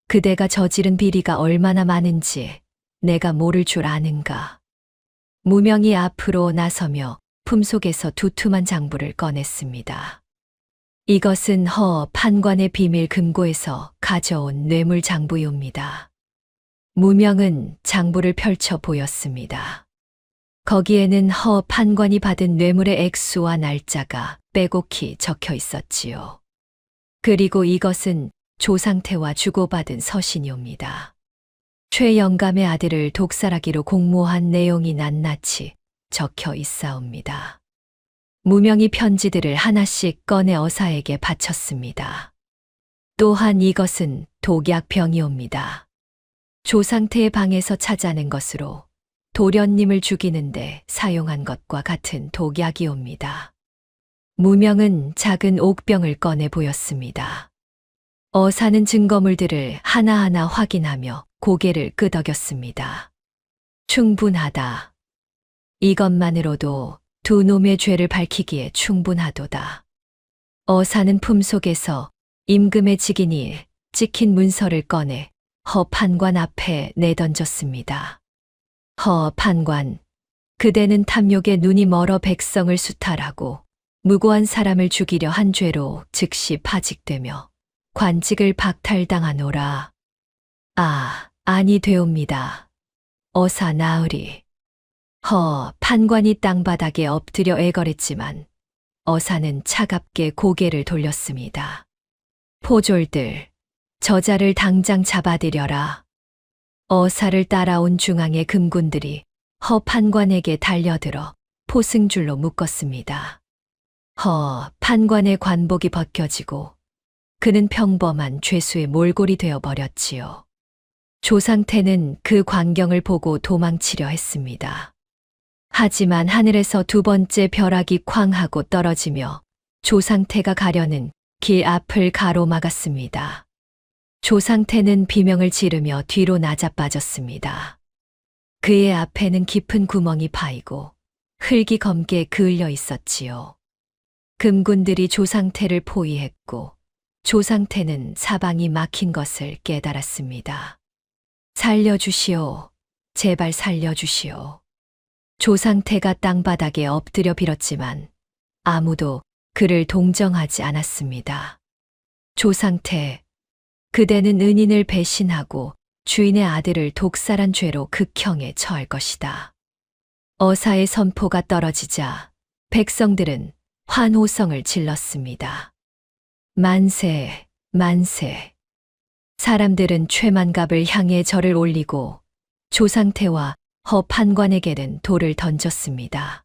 그대가 저지른 비리가 얼마나 많은지 내가 모를 줄 아는가. 무명이 앞으로 나서며 품속에서 두툼한 장부를 꺼냈습니다. 이것은 판관의 비밀 금고에서 가져온 뇌물 장부이옵니다. 무명은 장부를 펼쳐 보였습니다. 거기에는 판관이 받은 뇌물의 액수와 날짜가 빼곡히 적혀 있었지요. 그리고 이것은 조상태와 주고받은 서신이옵니다. 최 영감의 아들을 독살하기로 공모한 내용이 낱낱이 적혀 있사옵니다. 무명이 편지들을 하나씩 꺼내 어사에게 바쳤습니다. 또한 이것은 독약병이옵니다. 조상태의 방에서 찾아낸 것으로 도련님을 죽이는데 사용한 것과 같은 독약이옵니다. 무명은 작은 옥병을 꺼내 보였습니다. 어사는 증거물들을 하나하나 확인하며 고개를 끄덕였습니다. 충분하다. 이것만으로도 두 놈의 죄를 밝히기에 충분하도다. 어사는 품속에서 임금의 직인이 찍힌 문서를 꺼내 판관 앞에 내던졌습니다. 판관, 그대는 탐욕에 눈이 멀어 백성을 수탈하고 무고한 사람을 죽이려 한 죄로 즉시 파직되며 관직을 박탈당하노라. 아니 되옵니다. 어사 나으리. 판관이 땅바닥에 엎드려 애걸했지만 어사는 차갑게 고개를 돌렸습니다. 포졸들, 저자를 당장 잡아들여라. 어사를 따라온 중앙의 금군들이 판관에게 달려들어 포승줄로 묶었습니다. 판관의 관복이 벗겨지고 그는 평범한 죄수의 몰골이 되어 버렸지요. 조상태는 그 광경을 보고 도망치려 했습니다. 하지만 하늘에서 두 번째 벼락이 쾅 하고 떨어지며 조상태가 가려는 길 앞을 가로막았습니다. 조상태는 비명을 지르며 뒤로 나자빠졌습니다. 그의 앞에는 깊은 구멍이 파이고 흙이 검게 그을려 있었지요. 금군들이 조상태를 포위했고 조상태는 사방이 막힌 것을 깨달았습니다. 살려주시오. 제발 살려주시오. 조상태가 땅바닥에 엎드려 빌었지만 아무도 그를 동정하지 않았습니다. 조상태, 그대는 은인을 배신하고 주인의 아들을 독살한 죄로 극형에 처할 것이다. 어사의 선포가 떨어지자 백성들은 환호성을 질렀습니다. 만세, 만세. 사람들은 최만갑을 향해 절을 올리고 조상태와 판관에게는 돌을 던졌습니다.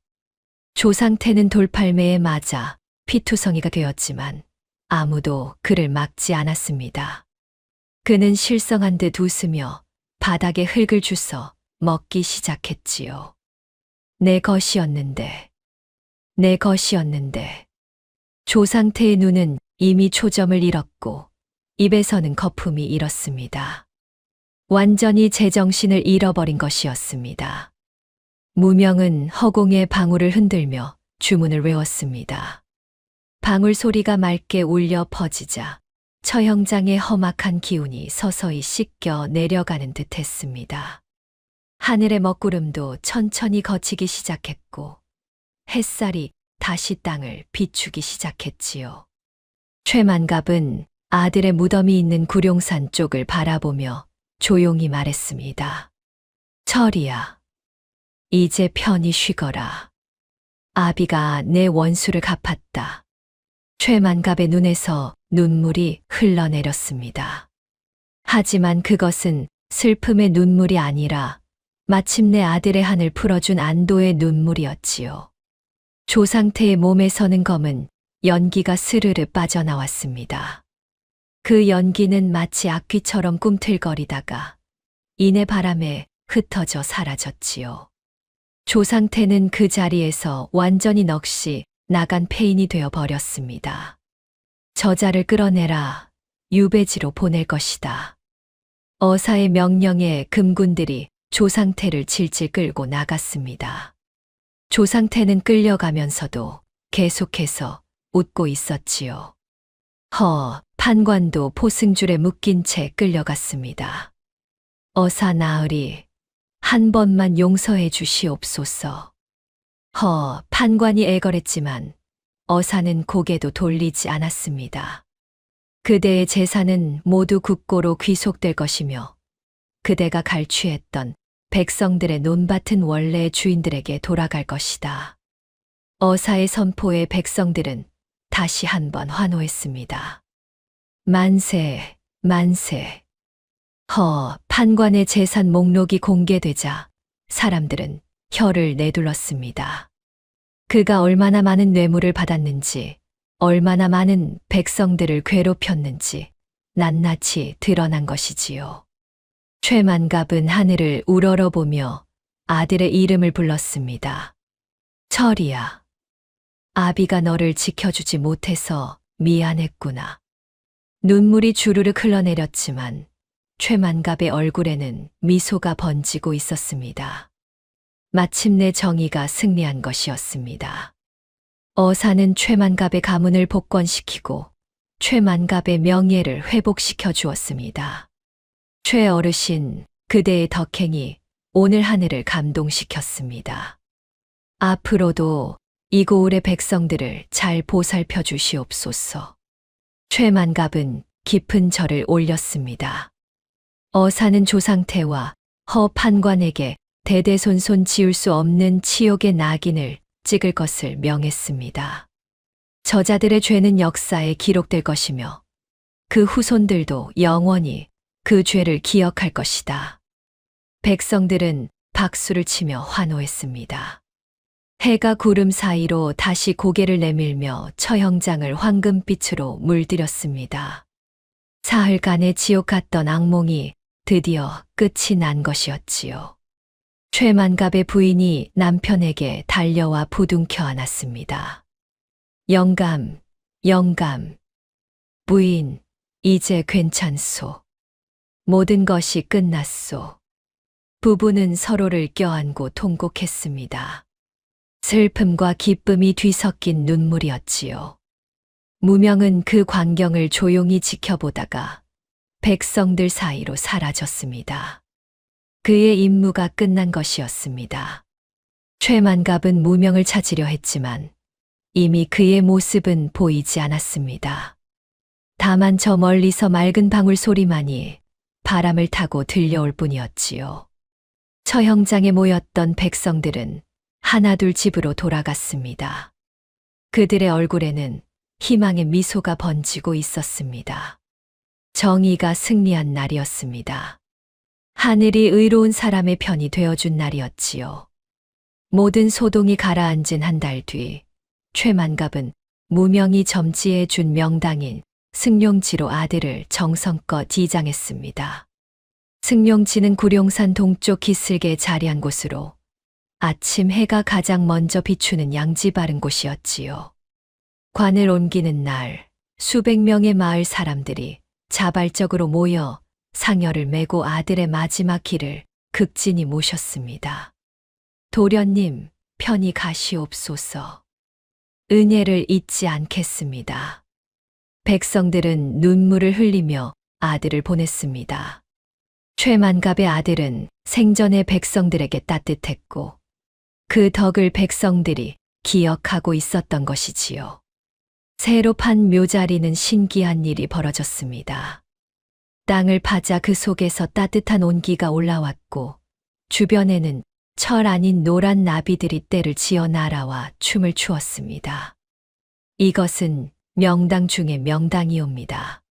조상태는 돌팔매에 맞아 피투성이가 되었지만 아무도 그를 막지 않았습니다. 그는 실성한 듯 웃으며 바닥에 흙을 주워 먹기 시작했지요. 내 것이었는데, 내 것이었는데. 조상태의 눈은 이미 초점을 잃었고 입에서는 거품이 일었습니다. 완전히 제정신을 잃어버린 것이었습니다. 무명은 허공의 방울을 흔들며 주문을 외웠습니다. 방울 소리가 맑게 울려 퍼지자 처형장의 험악한 기운이 서서히 씻겨 내려가는 듯 했습니다. 하늘의 먹구름도 천천히 걷히기 시작했고 햇살이 다시 땅을 비추기 시작했지요. 최만갑은 아들의 무덤이 있는 구룡산 쪽을 바라보며 조용히 말했습니다. 철이야, 이제 편히 쉬거라. 아비가 내 원수를 갚았다. 최만갑의 눈에서 눈물이 흘러내렸습니다. 하지만 그것은 슬픔의 눈물이 아니라 마침내 아들의 한을 풀어준 안도의 눈물이었지요. 조상태의 몸에서는 검은 연기가 스르르 빠져나왔습니다. 그 연기는 마치 악귀처럼 꿈틀거리다가 이내 바람에 흩어져 사라졌지요. 조상태는 그 자리에서 완전히 넋이 나간 폐인이 되어 버렸습니다. 저자를 끌어내라, 유배지로 보낼 것이다. 어사의 명령에 금군들이 조상태를 질질 끌고 나갔습니다. 조상태는 끌려가면서도 계속해서 웃고 있었지요. 판관도 포승줄에 묶인 채 끌려갔습니다. 어사 나으리, 한 번만 용서해 주시옵소서. 판관이 애걸했지만 어사는 고개도 돌리지 않았습니다. 그대의 재산은 모두 국고로 귀속될 것이며 그대가 갈취했던 백성들의 논밭은 원래의 주인들에게 돌아갈 것이다. 어사의 선포에 백성들은 다시 한번 환호했습니다. 만세, 만세. 판관의 재산 목록이 공개되자 사람들은 혀를 내둘렀습니다. 그가 얼마나 많은 뇌물을 받았는지, 얼마나 많은 백성들을 괴롭혔는지 낱낱이 드러난 것이지요. 최만갑은 하늘을 우러러보며 아들의 이름을 불렀습니다. 철이야. 아비가 너를 지켜주지 못해서 미안했구나. 눈물이 주르륵 흘러내렸지만 최만갑의 얼굴에는 미소가 번지고 있었습니다. 마침내 정의가 승리한 것이었습니다. 어사는 최만갑의 가문을 복권시키고 최만갑의 명예를 회복시켜 주었습니다. 최어르신, 그대의 덕행이 오늘 하늘을 감동시켰습니다. 앞으로도 이 고을의 백성들을 잘 보살펴 주시옵소서. 최만갑은 깊은 절을 올렸습니다. 어사는 조상태와 판관에게 대대손손 지울 수 없는 치욕의 낙인을 찍을 것을 명했습니다. 저자들의 죄는 역사에 기록될 것이며 그 후손들도 영원히 그 죄를 기억할 것이다. 백성들은 박수를 치며 환호했습니다. 해가 구름 사이로 다시 고개를 내밀며 처형장을 황금빛으로 물들였습니다. 사흘간의 지옥 같던 악몽이 드디어 끝이 난 것이었지요. 최만갑의 부인이 남편에게 달려와 부둥켜 안았습니다. 영감, 영감. 부인, 이제 괜찮소. 모든 것이 끝났소. 부부는 서로를 껴안고 통곡했습니다. 슬픔과 기쁨이 뒤섞인 눈물이었지요. 무명은 그 광경을 조용히 지켜보다가 백성들 사이로 사라졌습니다. 그의 임무가 끝난 것이었습니다. 최만갑은 무명을 찾으려 했지만 이미 그의 모습은 보이지 않았습니다. 다만 저 멀리서 맑은 방울 소리만이 바람을 타고 들려올 뿐이었지요. 처형장에 모였던 백성들은 하나둘 집으로 돌아갔습니다. 그들의 얼굴에는 희망의 미소가 번지고 있었습니다. 정의가 승리한 날이었습니다. 하늘이 의로운 사람의 편이 되어준 날이었지요. 모든 소동이 가라앉은 한 달 뒤, 최만갑은 무명이 점지해 준 명당인 승룡지로 아들을 정성껏 이장했습니다. 승룡지는 구룡산 동쪽 기슭에 자리한 곳으로 아침 해가 가장 먼저 비추는 양지 바른 곳이었지요. 관을 옮기는 날, 수백 명의 마을 사람들이 자발적으로 모여 상여를 메고 아들의 마지막 길을 극진히 모셨습니다. 도련님, 편히 가시옵소서. 은혜를 잊지 않겠습니다. 백성들은 눈물을 흘리며 아들을 보냈습니다. 최만갑의 아들은 생전에 백성들에게 따뜻했고 그 덕을 백성들이 기억하고 있었던 것이지요. 새로 판 묘자리는 신기한 일이 벌어졌습니다. 땅을 파자 그 속에서 따뜻한 온기가 올라왔고 주변에는 철 아닌 노란 나비들이 떼를 지어 날아와 춤을 추었습니다. 이것은 명당 중의 명당이옵니다.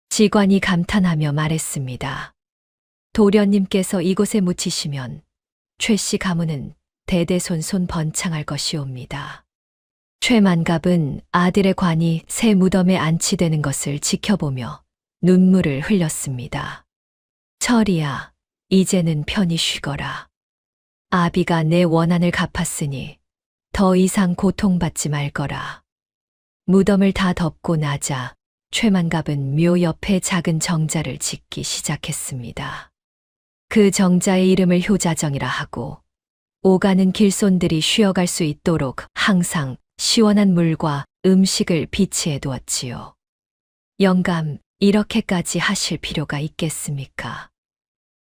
직관이 감탄하며 말했습니다. 도련님께서 이곳에 묻히시면 최씨 가문은 대대손손 번창할 것이옵니다. 최만갑은 아들의 관이 새 무덤에 안치되는 것을 지켜보며 눈물을 흘렸습니다. 철이야, 이제는 편히 쉬거라. 아비가 내 원한을 갚았으니 더 이상 고통받지 말거라. 무덤을 다 덮고 나자 최만갑은 묘 옆에 작은 정자를 짓기 시작했습니다. 그 정자의 이름을 효자정이라 하고 오가는 길손들이 쉬어갈 수 있도록 항상 시원한 물과 음식을 비치해 두었지요. 영감, 이렇게까지 하실 필요가 있겠습니까?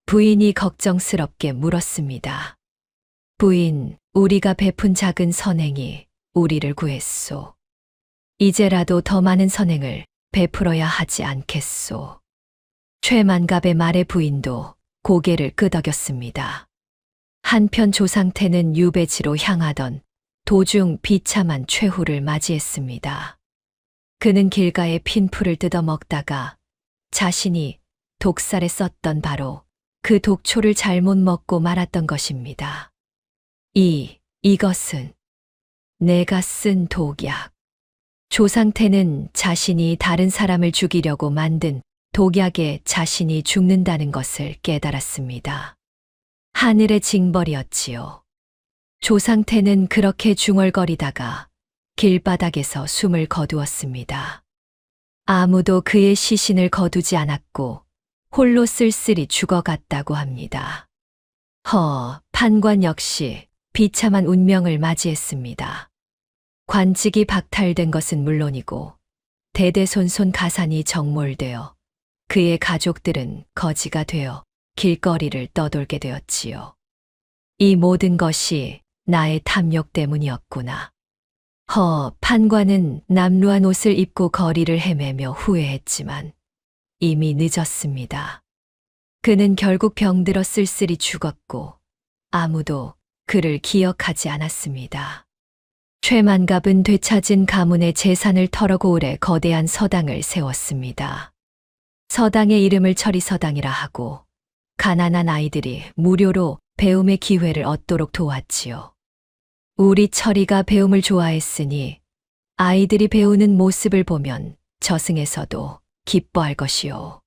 부인이 걱정스럽게 물었습니다. 부인, 우리가 베푼 작은 선행이 우리를 구했소. 이제라도 더 많은 선행을 베풀어야 하지 않겠소. 최만갑의 말에 부인도 고개를 끄덕였습니다. 한편 조상태는 유배지로 향하던 도중 비참한 최후를 맞이했습니다. 그는 길가에 핀 풀을 뜯어 먹다가 자신이 독살에 썼던 바로 그 독초를 잘못 먹고 말았던 것입니다. 이것은 내가 쓴 독약. 조상태는 자신이 다른 사람을 죽이려고 만든 독약에 자신이 죽는다는 것을 깨달았습니다. 하늘의 징벌이었지요. 조상태는 그렇게 중얼거리다가 길바닥에서 숨을 거두었습니다. 아무도 그의 시신을 거두지 않았고 홀로 쓸쓸히 죽어갔다고 합니다. 판관 역시 비참한 운명을 맞이했습니다. 관직이 박탈된 것은 물론이고 대대손손 가산이 정몰되어 그의 가족들은 거지가 되어 길거리를 떠돌게 되었지요. 이 모든 것이 나의 탐욕 때문이었구나. 판관은 남루한 옷을 입고 거리를 헤매며 후회했지만 이미 늦었습니다. 그는 결국 병들어 쓸쓸히 죽었고 아무도 그를 기억하지 않았습니다. 최만갑은 되찾은 가문의 재산을 털어고을에 거대한 서당을 세웠습니다. 서당의 이름을 철이서당이라 하고 가난한 아이들이 무료로 배움의 기회를 얻도록 도왔지요. 우리 철이가 배움을 좋아했으니 아이들이 배우는 모습을 보면 저승에서도 기뻐할 것이요.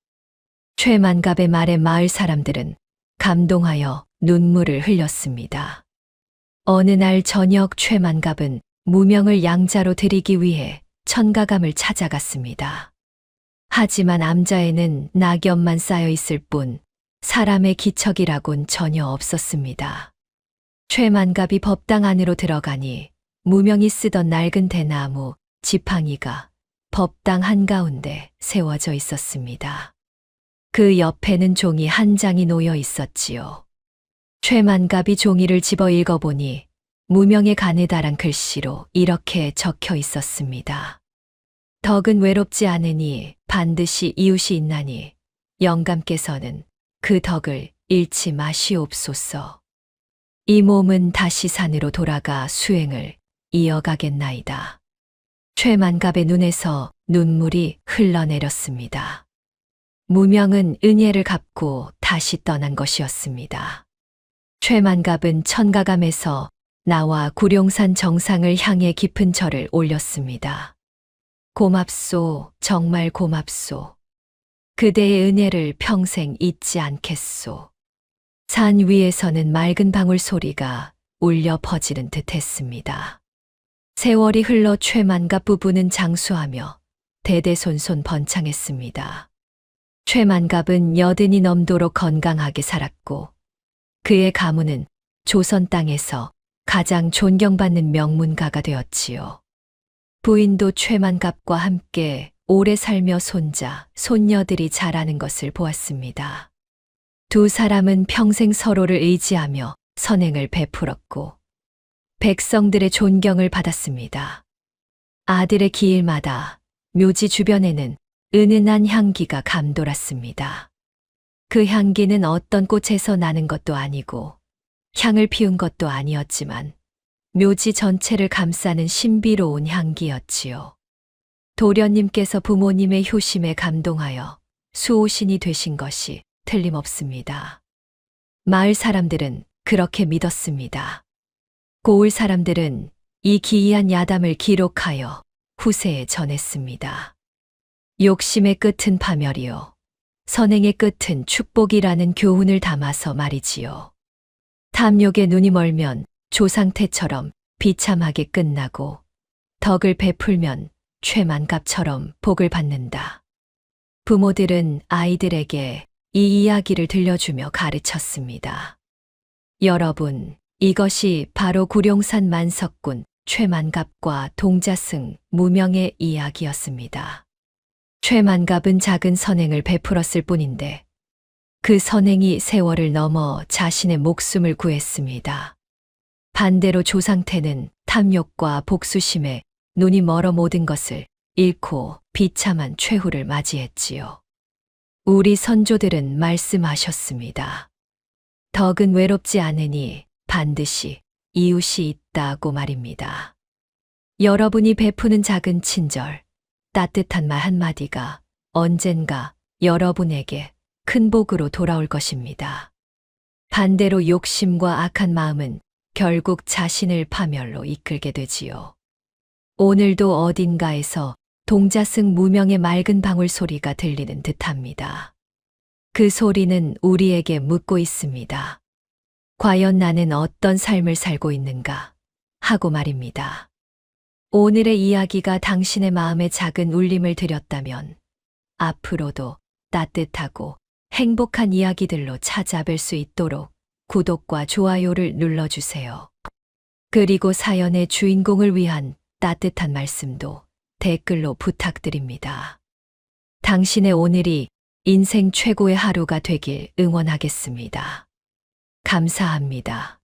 최만갑의 말에 마을 사람들은 감동하여 눈물을 흘렸습니다. 어느 날 저녁 최만갑은 무명을 양자로 드리기 위해 천가감을 찾아갔습니다. 하지만 암자에는 낙엽만 쌓여 있을 뿐 사람의 기척이라곤 전혀 없었습니다. 최만갑이 법당 안으로 들어가니 무명이 쓰던 낡은 대나무 지팡이가 법당 한가운데 세워져 있었습니다. 그 옆에는 종이 한 장이 놓여 있었지요. 최만갑이 종이를 집어 읽어보니 무명의 가느다란 글씨로 이렇게 적혀 있었습니다. 덕은 외롭지 않으니 반드시 이웃이 있나니 영감께서는 그 덕을 잃지 마시옵소서. 이 몸은 다시 산으로 돌아가 수행을 이어가겠나이다. 최만갑의 눈에서 눈물이 흘러내렸습니다. 무명은 은혜를 갚고 다시 떠난 것이었습니다. 최만갑은 천가감에서 나와 구룡산 정상을 향해 깊은 절을 올렸습니다. 고맙소, 정말 고맙소. 그대의 은혜를 평생 잊지 않겠소. 산 위에서는 맑은 방울 소리가 울려 퍼지는 듯 했습니다. 세월이 흘러 최만갑 부부는 장수하며 대대손손 번창했습니다. 최만갑은 여든이 넘도록 건강하게 살았고 그의 가문은 조선 땅에서 가장 존경받는 명문가가 되었지요. 부인도 최만갑과 함께 오래 살며 손자, 손녀들이 자라는 것을 보았습니다. 두 사람은 평생 서로를 의지하며 선행을 베풀었고 백성들의 존경을 받았습니다. 아들의 기일마다 묘지 주변에는 은은한 향기가 감돌았습니다. 그 향기는 어떤 꽃에서 나는 것도 아니고 향을 피운 것도 아니었지만 묘지 전체를 감싸는 신비로운 향기였지요. 도련님께서 부모님의 효심에 감동하여 수호신이 되신 것이 틀림없습니다. 마을 사람들은 그렇게 믿었습니다. 고을 사람들은 이 기이한 야담을 기록하여 후세에 전했습니다. 욕심의 끝은 파멸이요. 선행의 끝은 축복이라는 교훈을 담아서 말이지요. 탐욕에 눈이 멀면 조상태처럼 비참하게 끝나고 덕을 베풀면 최만갑처럼 복을 받는다. 부모들은 아이들에게 이 이야기를 들려주며 가르쳤습니다. 여러분, 이것이 바로 구룡산 만석군 최만갑과 동자승 무명의 이야기였습니다. 최만갑은 작은 선행을 베풀었을 뿐인데 그 선행이 세월을 넘어 자신의 목숨을 구했습니다. 반대로 조상태는 탐욕과 복수심에 눈이 멀어 모든 것을 잃고 비참한 최후를 맞이했지요. 우리 선조들은 말씀하셨습니다. 덕은 외롭지 않으니 반드시 이웃이 있다고 말입니다. 여러분이 베푸는 작은 친절, 따뜻한 말 한마디가 언젠가 여러분에게 큰 복으로 돌아올 것입니다. 반대로 욕심과 악한 마음은 결국 자신을 파멸로 이끌게 되지요. 오늘도 어딘가에서 동자승 무명의 맑은 방울 소리가 들리는 듯합니다. 그 소리는 우리에게 묻고 있습니다. 과연 나는 어떤 삶을 살고 있는가? 하고 말입니다. 오늘의 이야기가 당신의 마음에 작은 울림을 드렸다면 앞으로도 따뜻하고 행복한 이야기들로 찾아뵐 수 있도록 구독과 좋아요를 눌러주세요. 그리고 사연의 주인공을 위한 따뜻한 말씀도 댓글로 부탁드립니다. 당신의 오늘이 인생 최고의 하루가 되길 응원하겠습니다. 감사합니다.